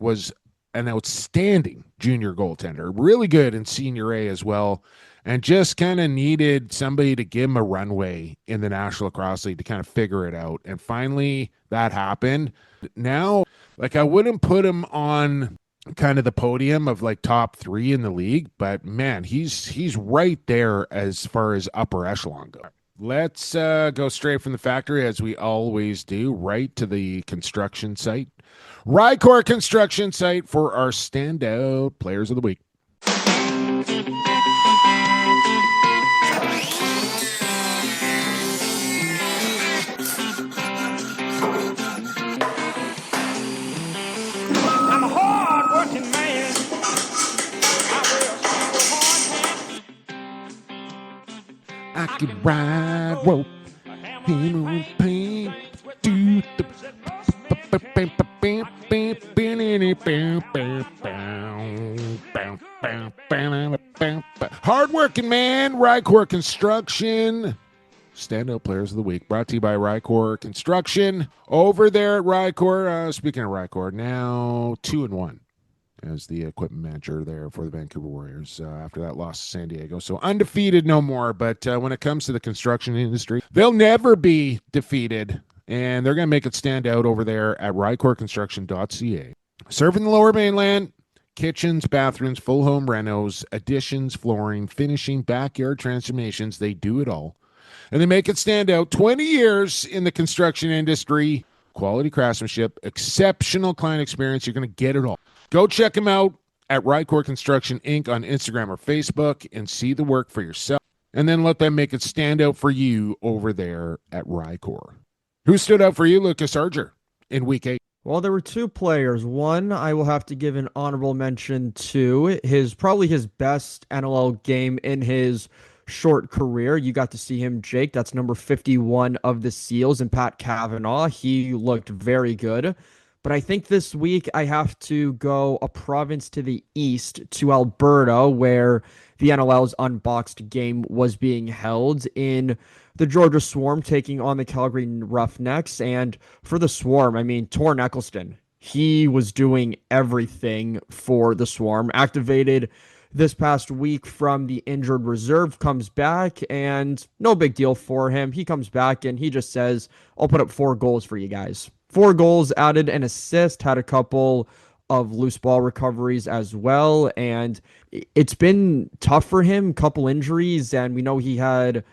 was an outstanding junior goaltender, really good in senior A as well. And just kind of needed somebody to give him a runway in the National Lacrosse League to kind of figure it out. And finally, that happened. Now, I wouldn't put him on kind of the podium of top 3 in the league, but man, he's right there as far as upper echelon goes. Let's go straight from the factory, as we always do, right to the construction site. RyCor Construction site for our standout players of the week. I could ride rope, hammer and paint, do the hard-working man, RyCor Construction. Standout Players of the Week, brought to you by RyCor Construction. Over there at RyCor, speaking of RyCor, now 2-1. As the equipment manager there for the Vancouver Warriors after that loss to San Diego. So undefeated no more, but when it comes to the construction industry, they'll never be defeated, and they're going to make it stand out over there at rycorconstruction.ca. Serving the Lower Mainland, kitchens, bathrooms, full home renos, additions, flooring, finishing, backyard transformations, they do it all. And they make it stand out. 20 years in the construction industry, quality craftsmanship, exceptional client experience, you're going to get it all. Go check them out at RyCor Construction Inc. on Instagram or Facebook and see the work for yourself. And then let them make it stand out for you over there at RyCor. Who stood out for you, Lucas Arger, in Week 8? Well, there were 2 players. One, I will have to give an honorable mention to probably his best NLL game in his short career. You got to see him, Jake. That's number 51 of the Seals, and Pat Cavanaugh. He looked very good. But I think this week I have to go a province to the east, to Alberta, where the NLL's unboxed game was being held in the Georgia Swarm taking on the Calgary Roughnecks. And for the Swarm, Torrin Eccleston, he was doing everything for the Swarm. Activated this past week from the injured reserve, comes back, and no big deal for him. He comes back and he just says, I'll put up 4 goals for you guys. 4 goals, added an assist, had a couple of loose ball recoveries as well. And it's been tough for him, couple injuries. And we know he had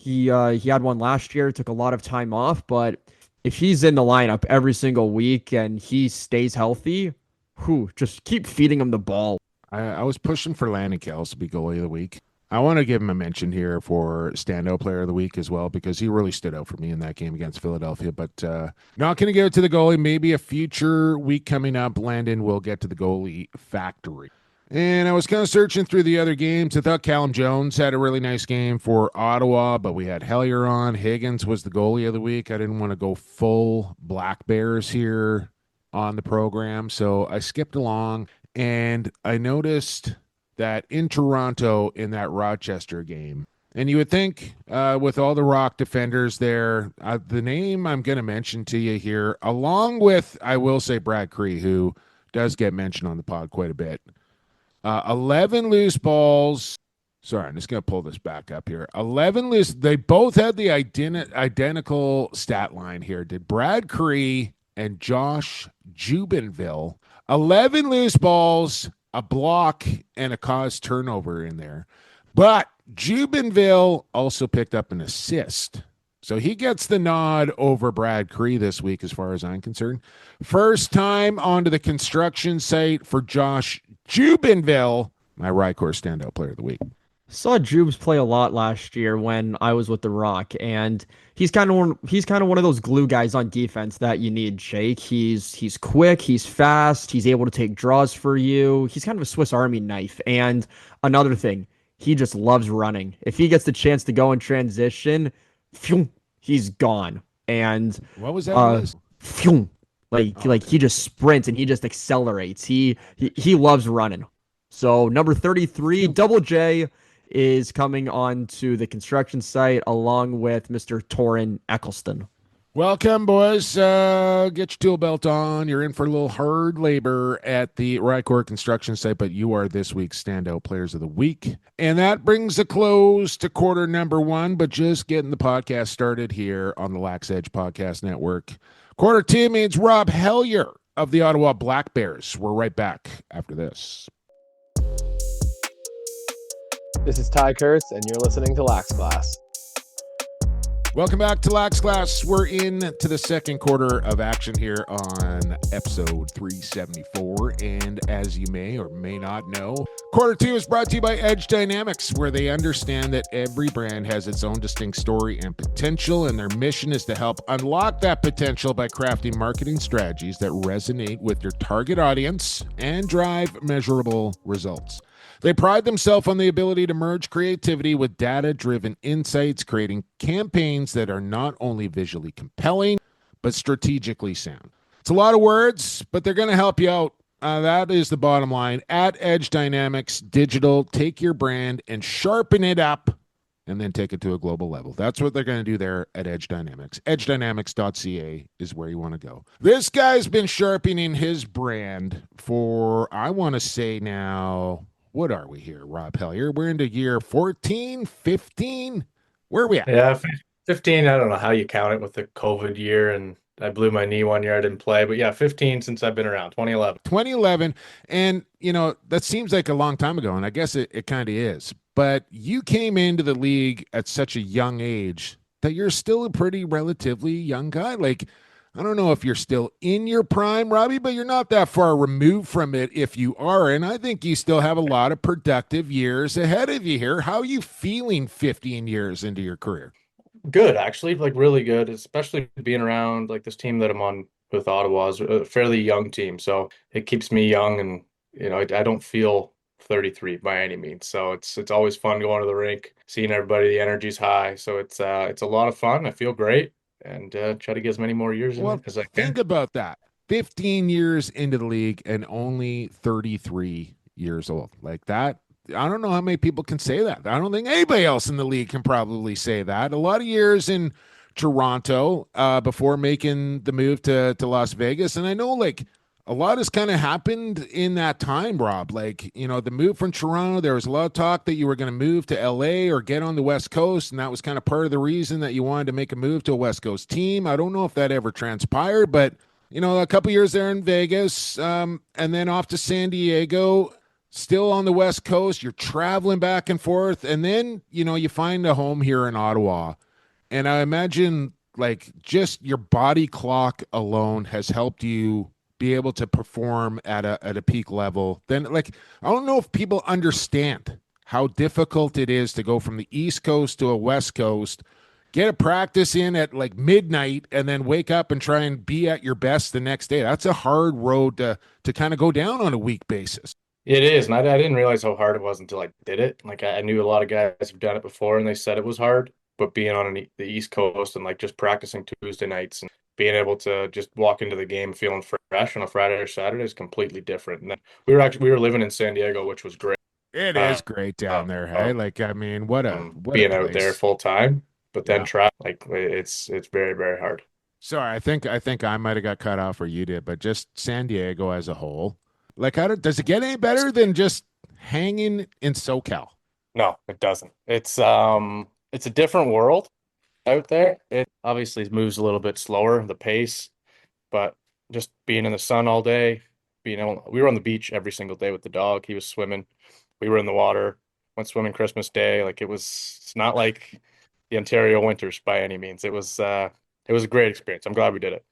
one last year, took a lot of time off, but if he's in the lineup every single week and he stays healthy, just keep feeding him the ball. I was pushing for Landon Kells to be goalie of the week. I want to give him a mention here for standout player of the week as well, because he really stood out for me in that game against Philadelphia. But not going to give it to the goalie. Maybe a future week coming up, Landon will get to the goalie factory. And I was kind of searching through the other games. I thought Callum Jones had a really nice game for Ottawa, but we had Hellyer on. Higgins was the goalie of the week. I didn't want to go full Black Bears here on the program, so I skipped along. And I noticed that in Toronto in that Rochester game, and you would think with all the Rock defenders there, the name I'm going to mention to you here, along with, I will say, Brad Cree, who does get mentioned on the pod quite a bit. 11 loose balls. Sorry, I'm just going to pull this back up here. 11 loose. They both had the identical stat line here. Did Brad Cree and Josh Jubinville. 11 loose balls, a block, and a caused turnover in there. But Jubinville also picked up an assist. So he gets the nod over Brad Cree this week as far as I'm concerned. First time onto the construction site for Josh Jubinville, my RyCor standout player of the week. Saw Jubes play a lot last year when I was with the Rock, and he's kind of one of those glue guys on defense that you need, Jake. He's quick, he's fast, he's able to take draws for you. He's kind of a Swiss Army knife. And another thing, he just loves running. If he gets the chance to go in transition, he's gone. And what was that? Like he just sprints and he just accelerates. He loves running. So number 33, Double J, is coming on to the construction site along with Mr. Torin Eccleston. Welcome, boys. Get your tool belt on. You're in for a little hard labor at the RyCor Construction site, but you are this week's standout players of the week. And that brings a close to quarter number one, but just getting the podcast started here on the Lax Edge Podcast Network. Quarter two means Rob Hellyer of the Ottawa Black Bears. We're right back after this. This is Ty Kurtz, and you're listening to Lax Class. Welcome back to Lax Class. We're into the second quarter of action here on episode 374. And as you may or may not know, quarter two is brought to you by Edge Dynamics, where they understand that every brand has its own distinct story and potential, and their mission is to help unlock that potential by crafting marketing strategies that resonate with your target audience and drive measurable results. They pride themselves on the ability to merge creativity with data-driven insights, creating campaigns that are not only visually compelling, but strategically sound. It's a lot of words, but they're going to help you out. That is the bottom line. At Edge Dynamics Digital, take your brand and sharpen it up, and then take it to a global level. That's what they're going to do there at Edge Dynamics. EdgeDynamics.ca is where you want to go. This guy's been sharpening his brand for, I want to say now, what are we here, Rob Hellyer? We're into year 14, 15? Where are we at? Yeah, 15. I don't know how you count it with the COVID year, and I blew my knee one year. I didn't play. But yeah, 15 since I've been around, 2011. 2011. And, you know, that seems like a long time ago, and I guess it kind of is. But you came into the league at such a young age that you're still a pretty relatively young guy. Like, I don't know if you're still in your prime, Robbie, but you're not that far removed from it if you are. And I think you still have a lot of productive years ahead of you here. How are you feeling 15 years into your career? Good, actually, like really good, especially being around like this team that I'm on with Ottawa is a fairly young team. So it keeps me young, and, you know, I don't feel 33 by any means. So it's always fun going to the rink, seeing everybody. The energy's high. So it's a lot of fun. I feel great. And try to get as many more years in it as I can. Think about that. 15 years into the league and only 33 years old. Like that, I don't know how many people can say that. I don't think anybody else in the league can probably say that. A lot of years in Toronto before making the move to Las Vegas. And I know, like, a lot has kind of happened in that time, Rob. Like, you know, the move from Toronto, there was a lot of talk that you were going to move to LA or get on the West Coast, and that was kind of part of the reason that you wanted to make a move to a West Coast team. I don't know if that ever transpired, but, you know, a couple years there in Vegas, and then off to San Diego, still on the West Coast. You're traveling back and forth, and then, you know, you find a home here in Ottawa. And I imagine like just your body clock alone has helped you be able to perform at a peak level, then like I don't know if people understand how difficult it is to go from the East Coast to a West Coast, get a practice in at like midnight, and then wake up and try and be at your best the next day. That's a hard road to kind of go down on a week basis. It is, and I didn't realize how hard it was until I did it. Like I knew a lot of guys who've done it before, and they said it was hard. But being on the East Coast and like just practicing Tuesday nights and being able to just walk into the game feeling fresh on a Friday or Saturday is completely different. And then we were living in San Diego, which was great. It is great down there, hey. Like I mean, what a being place. out there full time, but then Yeah. like it's very, very hard. Sorry, I think I might have got cut off or you did, but just San Diego as a whole. Like, does it get any better than just hanging in SoCal? No, it doesn't. It's a different world out there. It obviously moves a little bit slower, the pace, but just being in the sun all day, we were on the beach every single day with the dog. He was swimming. We were in the water, went swimming Christmas Day. Like it's not like the Ontario winters by any means. It was a great experience. I'm glad we did it.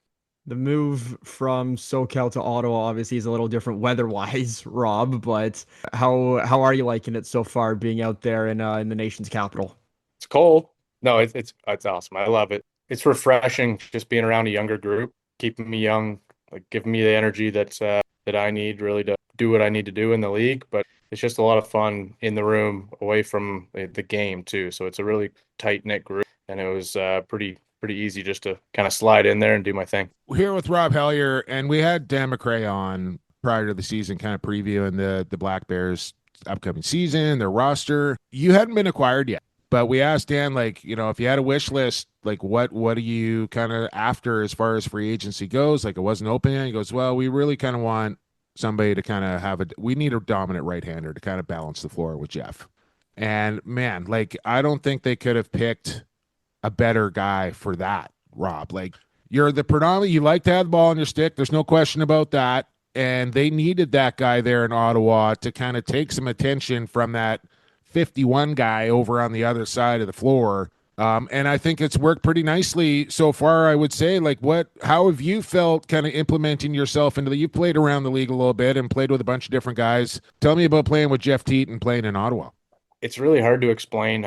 The move from SoCal to Ottawa obviously is a little different weather-wise, Rob, but how are you liking it so far being out there in the nation's capital? It's cold. No, it's awesome. I love it. It's refreshing just being around a younger group, keeping me young, like giving me the energy that I need really to do what I need to do in the league. But it's just a lot of fun in the room away from the game too. So it's a really tight-knit group, and it was pretty easy just to kind of slide in there and do my thing. We're here with Rob Hellyer, and we had Dan McRae on prior to the season, kind of previewing the Black Bears upcoming season, their roster. You hadn't been acquired yet, but we asked Dan, like, you know, if you had a wish list, like what are you kind of after as far as free agency goes? Like it wasn't open yet. He goes, well, we really kind of want somebody to kind of we need a dominant right-hander to kind of balance the floor with Jeff. And man, like, I don't think they could have picked a better guy for that, Rob. Like, you're the predominant, you like to have the ball on your stick. There's no question about that. And they needed that guy there in Ottawa to kind of take some attention from that 51 guy over on the other side of the floor. And I think it's worked pretty nicely so far, I would say. Like, how have you felt kind of implementing yourself into you've played around the league a little bit and played with a bunch of different guys. Tell me about playing with Jeff Teat and playing in Ottawa. It's really hard to explain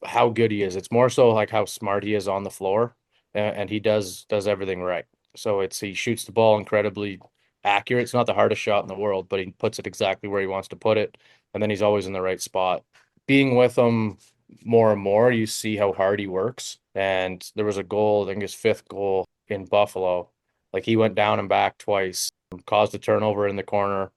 how good he is. It's more so like how smart he is on the floor, and he does everything right. So he shoots the ball incredibly accurate. It's not the hardest shot in the world, but he puts it exactly where he wants to put it, and then he's always in the right spot. Being with him more and more, you see how hard he works. And there was a goal, I think his fifth goal in Buffalo. Like he went down and back twice, caused a turnover in the corner,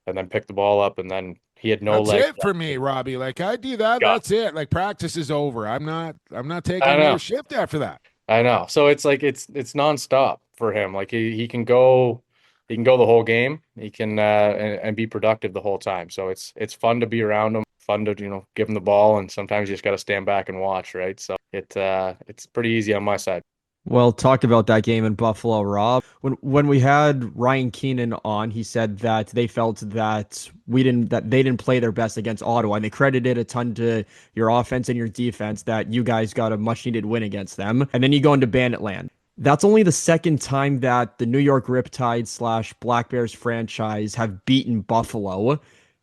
and then picked the ball up, and then he had no That's legs. it for me, Robbie. Like I do that, that's it. Like practice is over. I'm not taking another shift after that. I know. So it's like it's nonstop for him. Like he can go the whole game. He can and be productive the whole time. So it's fun to be around him, fun to give him the ball, and sometimes you just got to stand back and watch, right? So it's pretty easy on my side. Well, talk about that game in Buffalo, Rob. When we had Ryan Keenan on, he said that they felt that they didn't play their best against Ottawa, and they credited a ton to your offense and your defense that you guys got a much needed win against them. And then you go into Banditland. That's only the second time that the New York Riptide / Black Bears franchise have beaten Buffalo.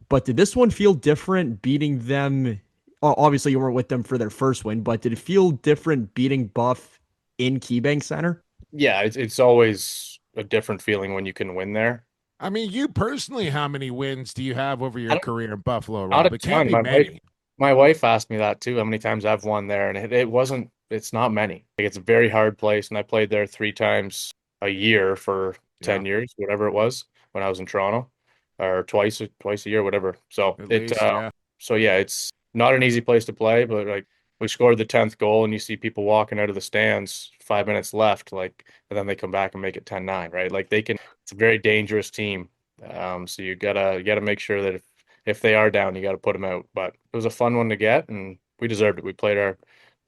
But did this one feel different beating them? Obviously, you weren't with them for their first win, but did it feel different beating Buff in KeyBank Center? Yeah, it's always a different feeling when you can win there. I mean, you personally, how many wins do you have over your career in Buffalo, Rob? Not a It can't ton. be many. My wife asked me that too, how many times I've won there, and it's not many. Like, it's a very hard place, and I played there 3 times a year for 10 years, whatever it was, when I was in Toronto, or twice a year, whatever. So it's not an easy place to play, but like we scored the 10th goal, and you see people walking out of the stands 5 minutes left, like, and then they come back and make it 10-9, right? Like it's a very dangerous team. So you gotta make sure that if they are down, you got to put them out. But it was a fun one to get, and we deserved it. We played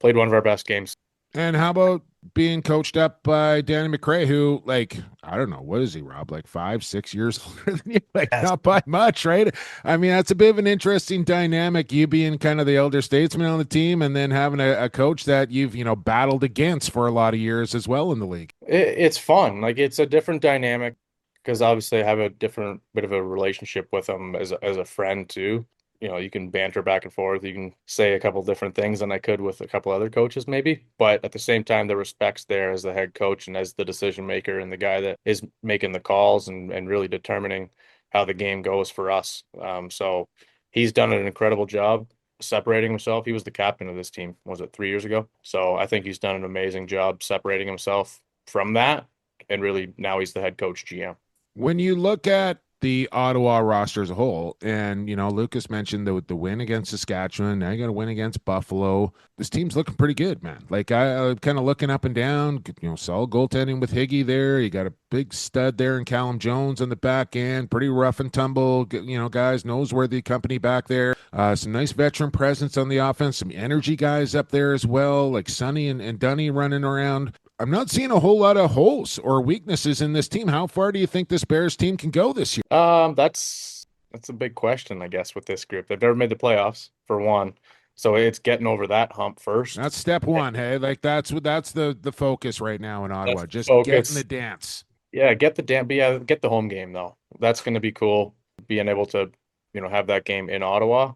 one of our best games. And how about being coached up by Danny McRae, who, like, I don't know, what is he, Rob? Like 5, 6 years older than you? Like, Yes. not by much, right? I mean, that's a bit of an interesting dynamic. You being kind of the elder statesman on the team, and then having a coach that you've, battled against for a lot of years as well in the league. It's fun. Like it's a different dynamic because obviously I have a different bit of a relationship with him as a friend too. You can banter back and forth. You can say a couple different things than I could with a couple other coaches maybe, but at the same time, the respect's there as the head coach and as the decision maker and the guy that is making the calls and really determining how the game goes for us. So he's done an incredible job separating himself. He was the captain of this team, was it 3 years ago? So I think he's done an amazing job separating himself from that, and really now he's the head coach GM. When you look at the Ottawa roster as a whole, and Lucas mentioned the win against Saskatchewan, now you got a win against Buffalo. This team's looking pretty good, man. Like I kind of looking up and down, solid goaltending with Higgy there. You got a big stud there in Callum Jones on the back end, pretty rough and tumble, guys, noseworthy company back there. Some nice veteran presence on the offense, some energy guys up there as well, like Sonny and Dunny running around. I'm not seeing a whole lot of holes or weaknesses in this team. How far do you think this Bears team can go this year? That's a big question, I guess, with this group. They've never made the playoffs, for one. So it's getting over that hump first. That's step one, hey. Like that's the focus right now in Ottawa. That's Just focus. getting the dance. Yeah, get the home game though. That's going to be cool. Being able to, have that game in Ottawa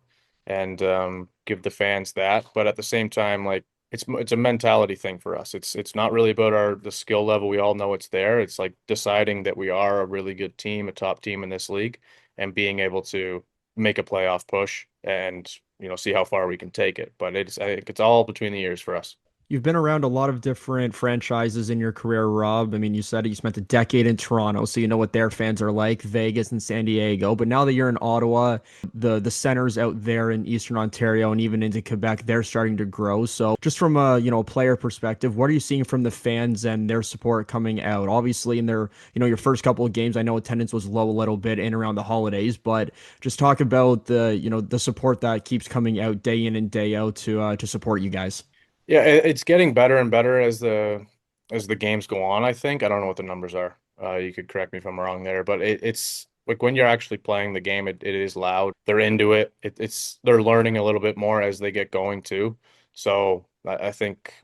and give the fans that. But at the same time, like it's a mentality thing for us. It's not really about the skill level. We all know it's there. It's like deciding that we are a really good team, a top team in this league, and being able to make a playoff push and see how far we can take it. But I think it's all between the ears for us. You've been around a lot of different franchises in your career, Rob. I mean, you said you spent a decade in Toronto, so you know what their fans are like, Vegas and San Diego. But now that you're in Ottawa, the centers out there in Eastern Ontario and even into Quebec, they're starting to grow. So just from a, player perspective, what are you seeing from the fans and their support coming out? Obviously, in their, your first couple of games, I know attendance was low a little bit in around the holidays, but just talk about the support that keeps coming out day in and day out to support you guys. Yeah, it's getting better and better as the games go on, I think. I don't know what the numbers are. You could correct me if I'm wrong there, but it's like when you're actually playing the game, it is loud. They're into it. They're learning a little bit more as they get going too. So I think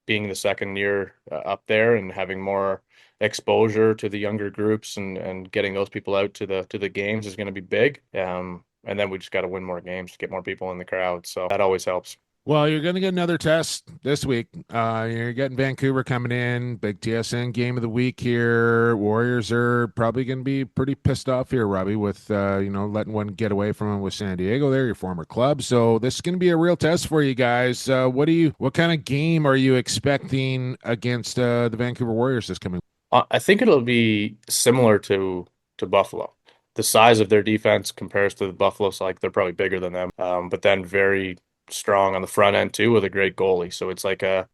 being the second year up there and having more exposure to the younger groups and getting those people out to the games is going to be big. And then we just got to win more games to get more people in the crowd. So that always helps. Well, you're going to get another test this week. You're getting Vancouver coming in, big TSN game of the week here. Warriors are probably going to be pretty pissed off here, Robbie, with letting one get away from them with San Diego there, your former club. So this is going to be a real test for you guys. What kind of game are you expecting against the Vancouver Warriors this coming? I think it'll be similar to Buffalo. The size of their defense compares to the Buffalo, so like they're probably bigger than them, but then very strong on the front end too with a great goalie. So it's like I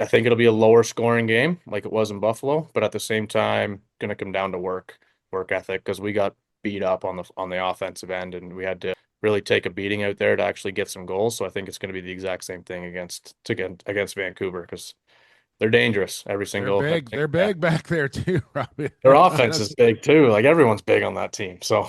think it'll be a lower scoring game like it was in Buffalo, but at the same time going to come down to work ethic because we got beat up on the offensive end and we had to really take a beating out there to actually get some goals. So I think it's going to be the exact same thing against Vancouver because they're dangerous every single. They're big back there too, Robbie. Their offense is big too. Like everyone's big on that team. So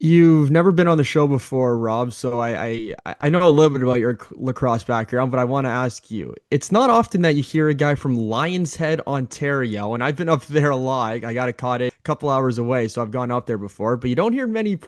You've never been on the show before, Rob, so I know a little bit about your lacrosse background, but I want to ask you. It's not often that you hear a guy from Lions Head, Ontario, and I've been up there a lot. I got a cottage a couple hours away, so I've gone up there before, but you don't hear many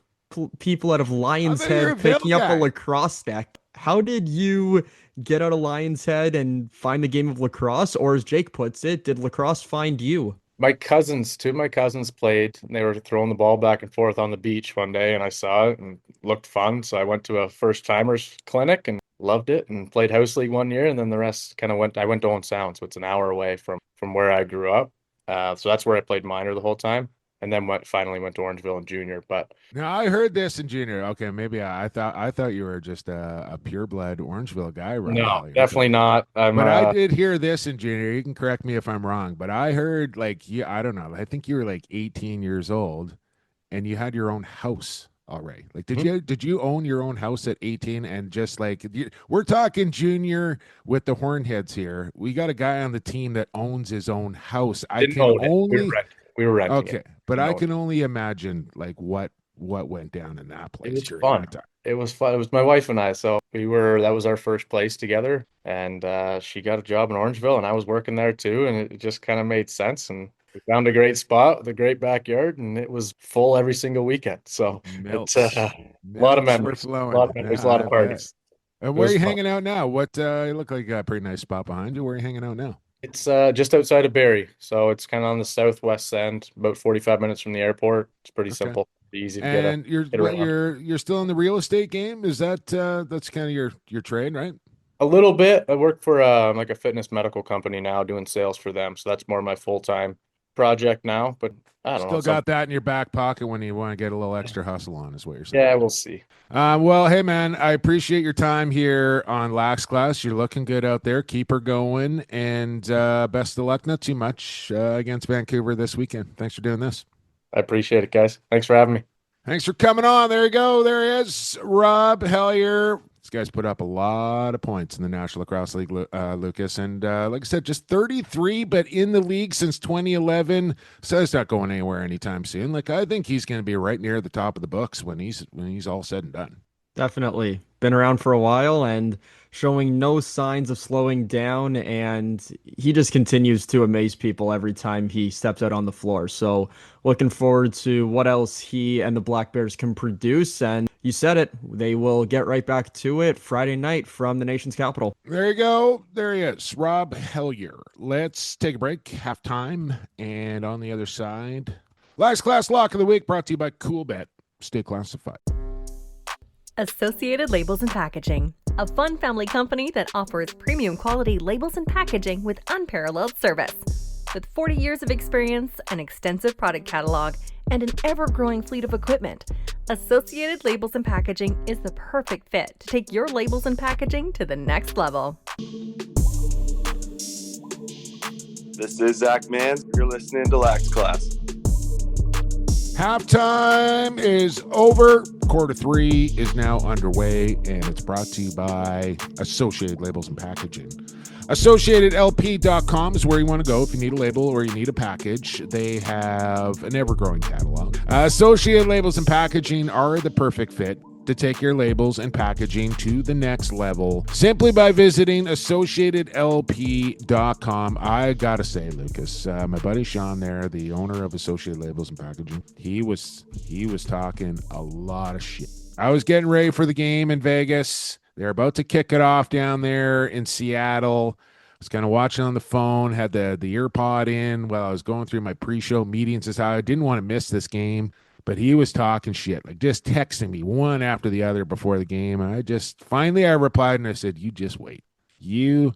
people out of Lions Head picking up a lacrosse deck. How did you get out of Lions Head and find the game of lacrosse, or as Jake puts it, did lacrosse find you? two of my cousins played and they were throwing the ball back and forth on the beach one day and I saw it and it looked fun. So I went to a first timers clinic and loved it and played house league one year. And then the rest I went to Owen Sound. So it's an hour away from where I grew up. So that's where I played minor the whole time. And then finally went to Orangeville in junior. But now I heard this in junior. Okay, maybe I thought you were just a pureblood Orangeville guy, right? No, definitely not. But I did hear this in junior. You can correct me if I'm wrong, but I heard I don't know. I think you were like 18 years old, and you had your own house already? Like, did you own your own house at 18 and just like we're talking junior with the Hornheads here. We got a guy on the team that owns his own house. I Didn't can own it. only We were renting okay, it. but Didn't I own can it. only imagine like what went down in that place It was during fun. that time. It was fun. It was my wife and I. So that was our first place together. And she got a job in Orangeville and I was working there too. And it just kind of made sense. And we found a great spot with a great backyard and it was full every single weekend. So it's a lot of Milks were memories, flowing. a lot of memories, Yeah, a lot I of bet. parties. And It where are was you fun. hanging out now? What you look like you got a pretty nice spot behind you. Where are you hanging out now? It's just outside of Barrie. So it's kind of on the southwest end, about 45 minutes from the airport. It's pretty Okay. simple, easy to And get around. you're still in the real estate game? Is that that's kind of your trade, right? A little bit. I work for like a fitness medical company now, doing sales for them. So that's more my full-time project now. But I don't know. Still got that in your back pocket when you want to get a little extra hustle on, is what you're saying. Yeah, we'll see. Well, hey man, I appreciate your time here on Lax Class. You're looking good out there. Keep her going, and best of luck. Not too much against Vancouver this weekend. Thanks for doing this. I appreciate it, guys. Thanks for having me. Thanks for coming on. There you go. There he is, Rob Hellyer. This guy's put up a lot of points in the National Lacrosse League, Lucas. And like I said, just 33, but in the league since 2011. So he's not going anywhere anytime soon. Like, I think he's going to be right near the top of the books when he's all said and done. Definitely. Been around for a while and showing no signs of slowing down. And he just continues to amaze people every time he steps out on the floor. So looking forward to what else he and the Black Bears can produce. And you said it, they will get right back to it Friday night from the nation's capital. There you go. There he is, Rob Hellyer. Let's take a break, halftime. And on the other side, Lax Class Lock of the Week brought to you by Coolbet. Stay classified. Associated Labels and Packaging, a fun family company that offers premium quality labels and packaging with unparalleled service. With 40 years of experience, an extensive product catalog, and an ever-growing fleet of equipment, Associated Labels and Packaging is the perfect fit to take your labels and packaging to the next level. This is Zach Mans. You're listening to Lax Class. Halftime is over. Quarter 3 is now underway, and it's brought to you by Associated Labels and Packaging. AssociatedLP.com is where you want to go if you need a label or you need a package. They have an ever-growing catalog. Associated Labels and Packaging are the perfect fit to take your labels and packaging to the next level simply by visiting AssociatedLP.com. I gotta say, Lucas, my buddy Sean there, the owner of Associated Labels and Packaging, he was talking a lot of shit. I was getting ready for the game in Vegas. They're about to kick it off down there in Seattle. I was kind of watching on the phone, had the ear pod in while I was going through my pre-show meetings. Is how I didn't want to miss this game. But he was talking shit, like just texting me one after the other before the game. I replied and I said, you just wait. You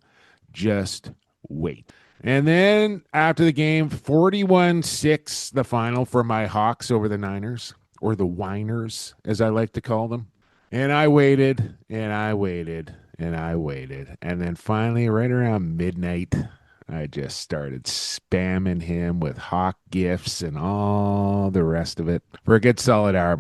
just wait. And then after the game, 41-6, the final for my Hawks over the Niners, or the Whiners, as I like to call them. And I waited, and I waited, and I waited. And then finally, right around midnight, I just started spamming him with Hawk gifts and all the rest of it for a good solid hour.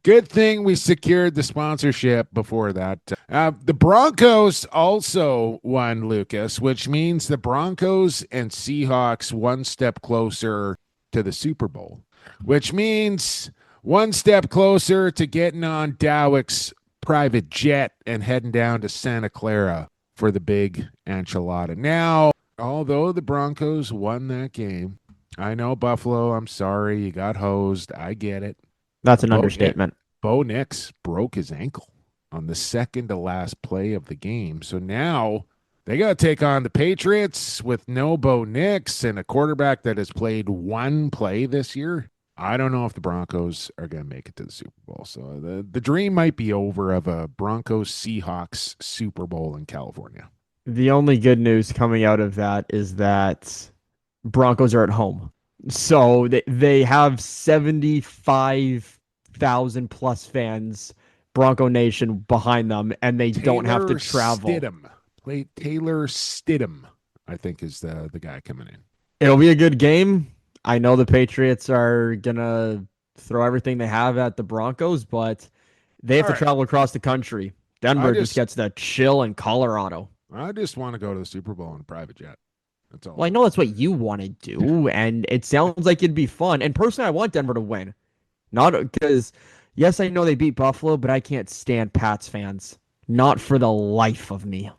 Good thing we secured the sponsorship before that. The Broncos also won, Lucas, which means the Broncos and Seahawks one step closer to the Super Bowl, which means one step closer to getting on Dowick's private jet and heading down to Santa Clara for the big enchilada. Now, although the Broncos won that game, I know Buffalo, I'm sorry, you got hosed. I get it. That's an understatement. Bo Nix broke his ankle on the second to last play of the game. So now they got to take on the Patriots with no Bo Nix and a quarterback that has played one play this year. I don't know if the Broncos are going to make it to the Super Bowl. So the dream might be over of a Broncos-Seahawks Super Bowl in California. The only good news coming out of that is that Broncos are at home. So they have 75,000 plus fans, Bronco Nation behind them, and they don't have to travel. Taylor Stidham, I think, is the guy coming in. It'll be a good game. I know the Patriots are going to throw everything they have at the Broncos, but they have to travel across the country. Denver just gets to chill in Colorado. I just want to go to the Super Bowl in a private jet. That's all. Well, I know that's what you want to do, and it sounds like it'd be fun. And personally, I want Denver to win. Not because, yes, I know they beat Buffalo, but I can't stand Pats fans. Not for the life of me.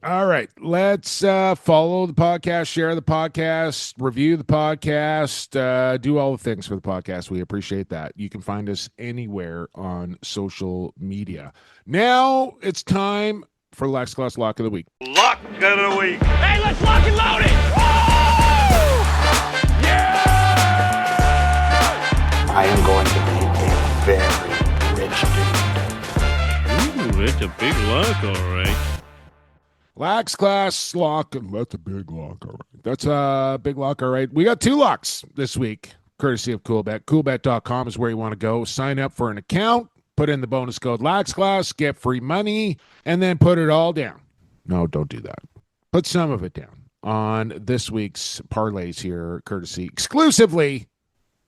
All right, let's follow the podcast, share the podcast, review the podcast, do all the things for the podcast. We appreciate that. You can find us anywhere on social media. Now it's time for Lax Class Lock of the Week. Lock of the week. Hey, let's lock and load it! Yeah! I am going to be a very rich dude. Ooh, that's a big lock, all right. Lax Class Lock. That's a big lock, all right. That's a big lock, all right. We got 2 locks this week, courtesy of Coolbet. Coolbet.com is where you want to go. Sign up for an account, put in the bonus code Lax Class, get free money, and then put it all down. No, don't do that. Put some of it down on this week's parlays here, exclusively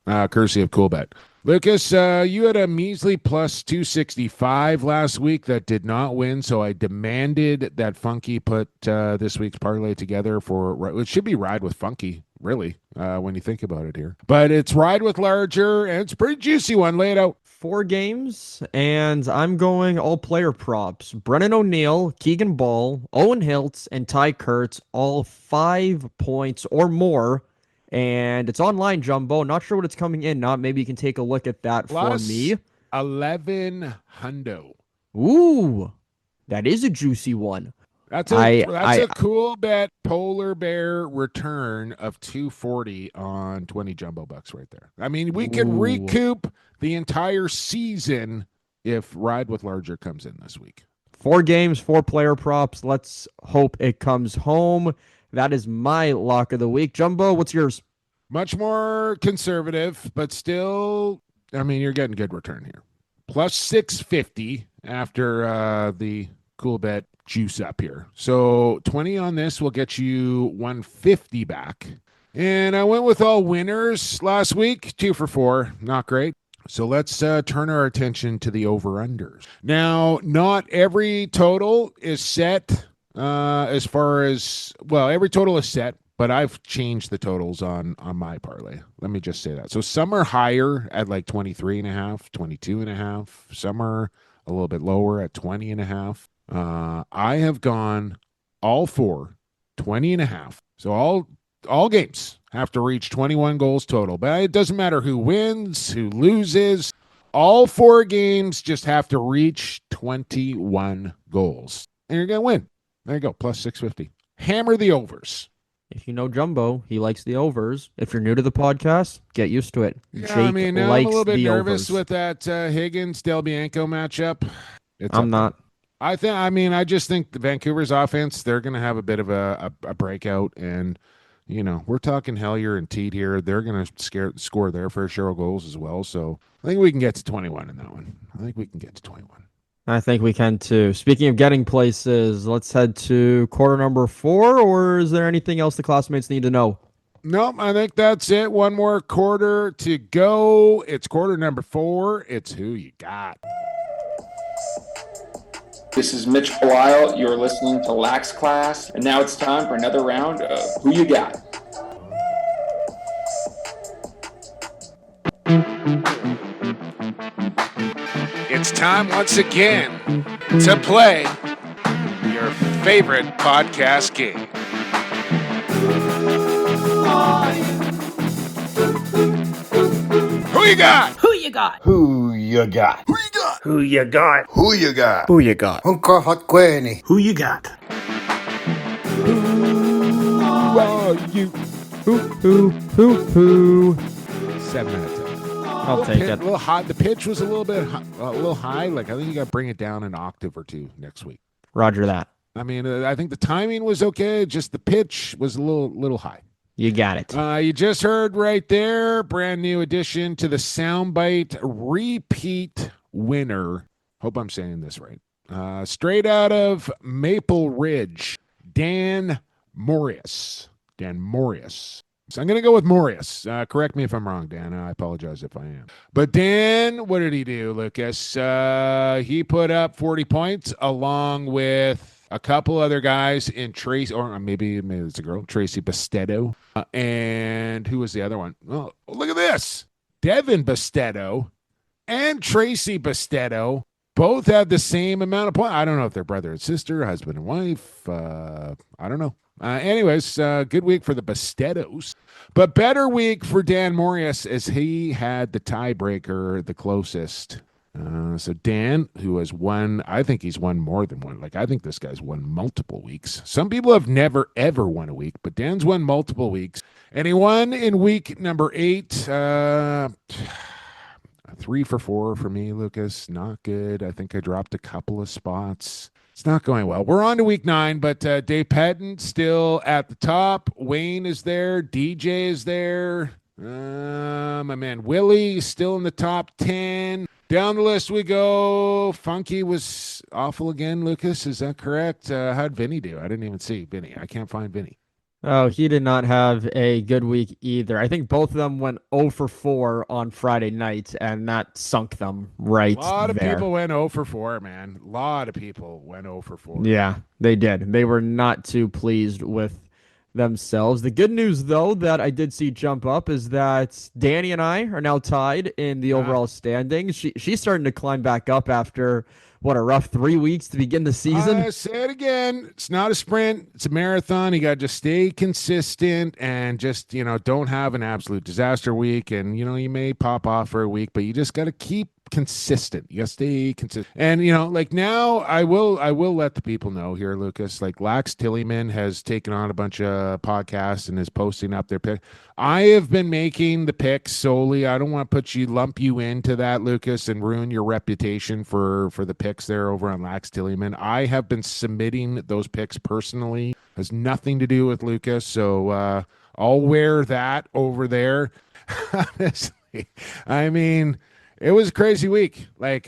courtesy of Coolbet. Lucas, you had a measly plus 265 last week that did not win, so I demanded that Funky put this week's parlay together for, it should be Ride with Funky, really, when you think about it here. But it's Ride with Larger, and it's a pretty juicy one. Lay it out. 4 games, and I'm going all player props. Brennan O'Neill, Keegan Ball, Owen Hiltz, and Ty Kurtz, all 5 points or more. And it's online, Jumbo. Not sure what it's coming in. Maybe you can take a look at that Plus for me. 11 hundo. Ooh, that is a juicy one. That's a cool bet. Polar bear return of 240 on 20 jumbo bucks right there. I mean, we can recoup the entire season if Ride with Larger comes in this week. 4 games, 4 player props. Let's hope it comes home. That is my lock of the week. Jumbo, what's yours? Much more conservative, but still, I mean, you're getting good return here. Plus 650 after the cool bet juice up here. So 20 on this will get you 150 back. And I went with all winners last week, 2 for 4. Not great. So let's turn our attention to the over-unders. Now, not every total is set. As far as, well, every total is set, but I've changed the totals on my parlay. Let me just say that. So some are higher at like 23.5, 22.5. Some are a little bit lower at 20.5. I have gone all 4, 20.5. So all games have to reach 21 goals total, but it doesn't matter who wins, who loses. All 4 games just have to reach 21 goals, and you're going to win. There you go, plus 650. Hammer the overs. If you know Jumbo, he likes the overs. If you're new to the podcast, get used to it. Yeah, Jake I mean, now I'm a little bit nervous overs. with that Higgins-Del Bianco matchup. I'm not. I just think the Vancouver's offense, they're going to have a bit of a breakout, and you know, we're talking Hellyer and Teed here. They're going to score their fair share of goals as well. So I think we can get to 21 in that one. I think we can too. Speaking of getting places, let's head to quarter number 4, or is there anything else the classmates need to know? Nope, I think that's it. One more quarter to go. It's quarter number 4. It's who you got. This is Mitch Belisle. You're listening to Lax Class, and now it's time for another round of Who You Got. It's time once again to play your favorite podcast game. Who you got? Who you got? Who you got? Who you got? Who you got? Who you got? Who you got? Unka Hotqueni. Who you got? Who are you? Who? 7 out of 10. I'll take it. A little high. The pitch was a little high. Like, I think you got to bring it down an octave or 2 next week. Roger that. I mean, I think the timing was okay. Just the pitch was a little high. You got it. You just heard right there, brand new addition to the Soundbite repeat winner. Hope I'm saying this right. Straight out of Maple Ridge, Dan Morius. So I'm going to go with Morius. Correct me if I'm wrong, Dan. I apologize if I am. But Dan, what did he do, Lucas? He put up 40 points along with a couple other guys in Tracy, or maybe it's a girl, Tracy Bastetto. And who was the other one? Oh, look at this. Devin Bastetto and Tracy Bastetto both had the same amount of points. I don't know if they're brother and sister, husband and wife. I don't know. Anyways, good week for the Bastettos, but better week for Dan Morius as he had the tiebreaker, the closest. So Dan, who has won, I think he's won more than one. Like, I think this guy's won multiple weeks. Some people have never, ever won a week, but Dan's won multiple weeks. And he won in week number 8. 3 for 4 for me, Lucas. Not good. I think I dropped a couple of spots. It's not going well. We're on to week 9, but Dave Patton still at the top. Wayne is there. DJ is there. My man Willie still in the top 10. Down the list we go. Funky was awful again, Lucas. Is that correct? How'd Vinny do? I didn't even see Vinny. I can't find Vinny. Oh, he did not have a good week either. I think both of them went 0 for 4 on Friday night, and that sunk them right there. A lot of people went 0 for 4, man. A lot of people went 0 for 4. Yeah, they did. They were not too pleased with themselves. The good news, though, that I did see jump up is that Danny and I are now tied in the overall standings. She's starting to climb back up after a rough 3 weeks to begin the season. I say it again. It's not a sprint. It's a marathon. You got to just stay consistent and just, don't have an absolute disaster week. And, you may pop off for a week, but you just got to keep consistent. You got to stay consistent. And, like now I will let the people know here, Lucas, like Lax Tillyman has taken on a bunch of podcasts and is posting up their pick. I have been making the picks solely. I don't want to lump you into that, Lucas, and ruin your reputation for the picks there over on Lax Tillyman. I have been submitting those picks personally. It has nothing to do with Lucas. So I'll wear that over there. Honestly, I mean, it was a crazy week. I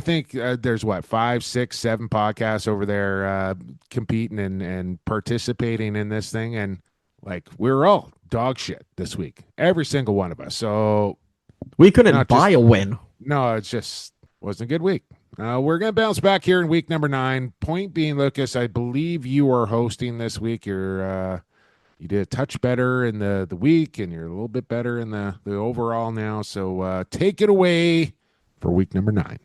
think there's 5, 6, 7 podcasts over there competing and participating in this thing. And we're all dog shit this week. Every single one of us. So we couldn't buy a win. No, it just wasn't a good week. We're going to bounce back here in week number 9. Point being, Lucas, I believe you are hosting this week. You did a touch better in the week, and you're a little bit better in the overall now. So take it away for week number 9.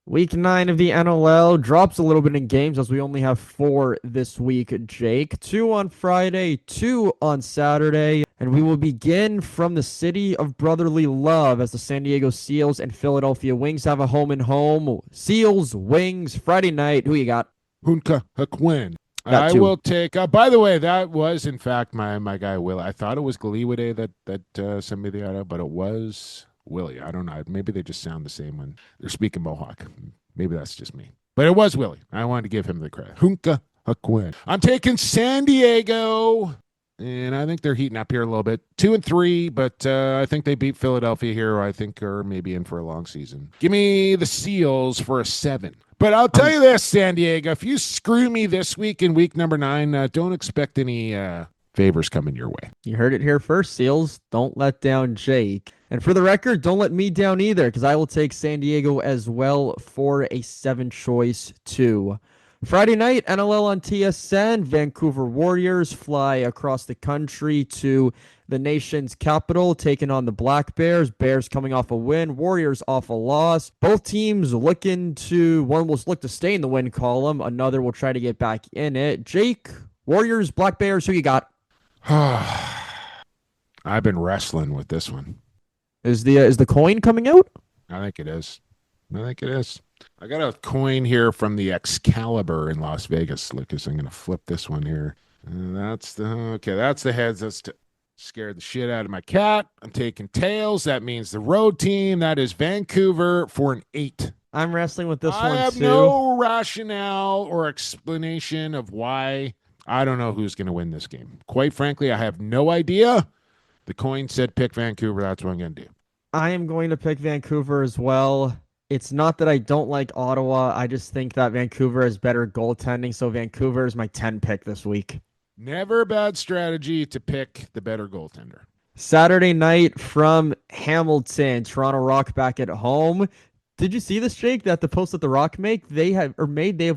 Week 9 of the NLL drops a little bit in games as we only have 4 this week, Jake. 2 on Friday, 2 on Saturday. And we will begin from the city of brotherly love as the San Diego Seals and Philadelphia Wings have a home-and-home. Seals, Wings, Friday night. Who you got? Hunka Hakwin. I will take. By the way, that was in fact my guy Will. I thought it was Galiwade that sent me the audio, but it was Willie. I don't know. Maybe they just sound the same when they're speaking Mohawk. Maybe that's just me. But it was Willie. I wanted to give him the credit. Hunka Hakwin. I'm taking San Diego, and I think they're heating up here a little bit. 2-3, but I think they beat Philadelphia here. I think are maybe in for a long season. Give me the Seals for a 7. But I'll tell you this, San Diego, if you screw me this week in week number 9, don't expect any favors coming your way. You heard it here first, Seals. Don't let down Jake. And for the record, don't let me down either, because I will take San Diego as well for a 7 choice too. Friday night, NLL on TSN. Vancouver Warriors fly across the country to the nation's capital, taking on the Black Bears. Bears coming off a win, Warriors off a loss. Both teams looking to, one will look to stay in the win column, another will try to get back in it. Jake, Warriors, Black Bears, who you got? I've been wrestling with this one. Is the coin coming out? I think it is. I got a coin here from the Excalibur in Las Vegas, Lucas. I'm going to flip this one here. That's the heads. That's scared the shit out of my cat. I'm taking tails. That means the road team. That is Vancouver for an 8. I'm wrestling with this one too. I have no rationale or explanation of why. I don't know who's going to win this game. Quite frankly, I have no idea. The coin said pick Vancouver. That's what I'm going to do. I am going to pick Vancouver as well. It's not that I don't like Ottawa. I just think that Vancouver has better goaltending, so Vancouver is my 10 pick this week. Never a bad strategy to pick the better goaltender. Saturday night from Hamilton, Toronto Rock back at home. Did you see this, Jake, that the post that the Rock they have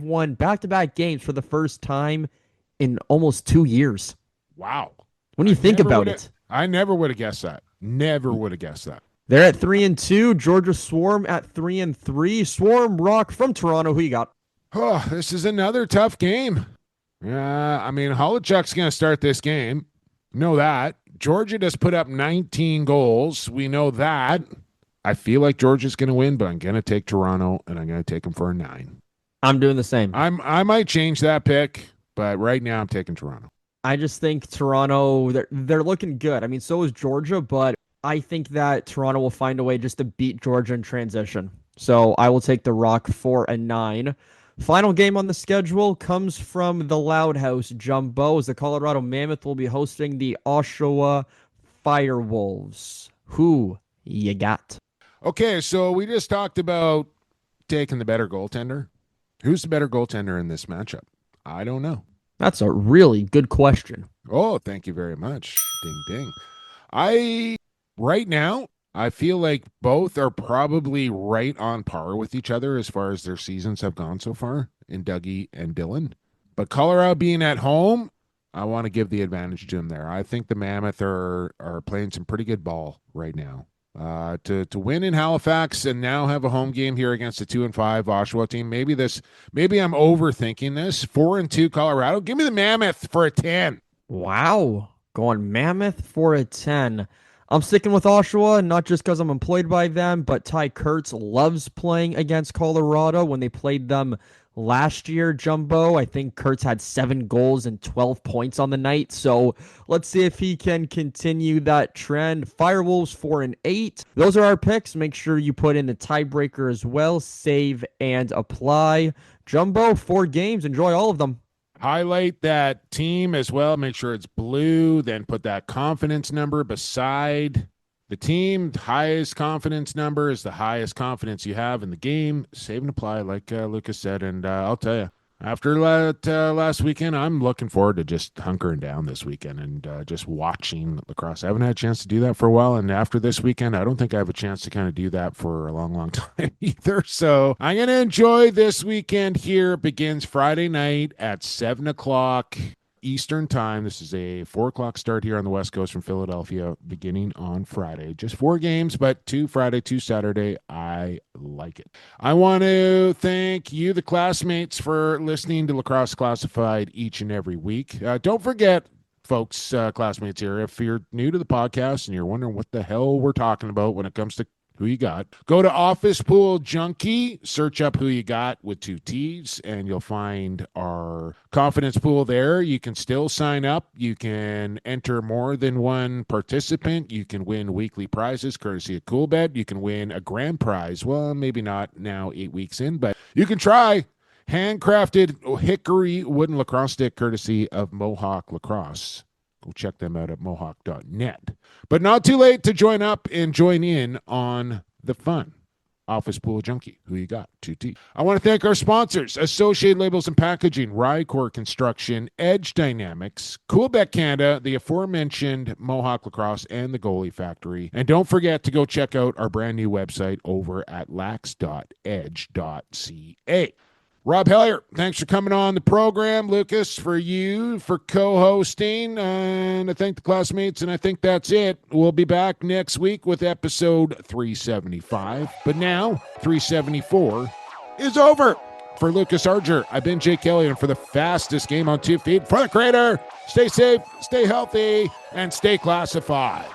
won back-to-back games for the first time in almost 2 years. Wow. When you think about it. I never would have guessed that. Never would have guessed that. They're at 3-2. Georgia Swarm at 3-3. Swarm Rock from Toronto. Who you got? Oh, this is another tough game. I mean, Holochuk's going to start this game. Know that. Georgia just put up 19 goals. We know that. I feel like Georgia's going to win, but I'm going to take Toronto, and I'm going to take them for a 9. I'm doing the same. I might change that pick, but right now I'm taking Toronto. I just think Toronto, they're looking good. I mean, so is Georgia, but I think that Toronto will find a way just to beat Georgia in transition. So I will take the Rock for a 9. Final game on the schedule comes from the Loud House Jumbo, as the Colorado Mammoth will be hosting the Oshawa Firewolves. Who you got? Okay, so we just talked about taking the better goaltender. Who's the better goaltender in this matchup? I don't know. That's a really good question. Oh, thank you very much. Ding, ding. Right now, I feel like both are probably right on par with each other as far as their seasons have gone so far in Dougie and Dylan. But Colorado being at home, I want to give the advantage to them there. I think the Mammoth are playing some pretty good ball right now. To win in Halifax and now have a home game here against the 2-5 Oshawa team. Maybe I'm overthinking this. 4-2 Colorado. Give me the Mammoth for a 10. Wow. Going Mammoth for a 10. I'm sticking with Oshawa, not just because I'm employed by them, but Ty Kurtz loves playing against Colorado. When they played them last year, Jumbo, I think Kurtz had 7 goals and 12 points on the night. So let's see if he can continue that trend. Firewolves 4-8. Those are our picks. Make sure you put in the tiebreaker as well. Save and apply. Jumbo, 4 games. Enjoy all of them. Highlight that team as well. Make sure it's blue. Then put that confidence number beside the team. Highest confidence number is the highest confidence you have in the game. Save and apply, like Lucas said. And I'll tell you, after last weekend, I'm looking forward to just hunkering down this weekend and just watching lacrosse. I haven't had a chance to do that for a while. And after this weekend, I don't think I have a chance to kind of do that for a long, long time either. So I'm going to enjoy this weekend here. It begins Friday night at 7 o'clock Eastern time. This is a 4 o'clock start here on the West Coast from Philadelphia, beginning on Friday. Just 4 games, but 2 Friday, 2 Saturday. I like it. I want to thank you, the classmates, for listening to Lacrosse Classified each and every week. Don't forget, folks, classmates here, if you're new to the podcast and you're wondering what the hell we're talking about when it comes to Who You Got, go to Office Pool Junkie, search up Who You Got with 2 T's, and you'll find our confidence pool there. You can still sign up. You can enter more than one participant. You can win weekly prizes courtesy of Coolbet. You can win a grand prize. Well, maybe not now 8 weeks in, but you can try. Handcrafted hickory wooden lacrosse stick courtesy of Mohawk Lacrosse. Go check them out at mohawk.net. But not too late to join up and join in on the fun. Office Pool Junkie, Who You Got, 2T. I want to thank our sponsors, Associated Labels and Packaging, RyCor Construction, Edge Dynamics, Coolbet Canada, the aforementioned Mohawk Lacrosse, and the Goalie Factory. And don't forget to go check out our brand new website over at lax.edge.ca. Rob Hellyer, thanks for coming on the program. Lucas, for co-hosting. And I thank the classmates, and I think that's it. We'll be back next week with episode 375. But now, 374 is over. For Lucas Arger, I've been Jake Kelly, and for the fastest game on 2 feet, for the Crater, stay safe, stay healthy, and stay classified.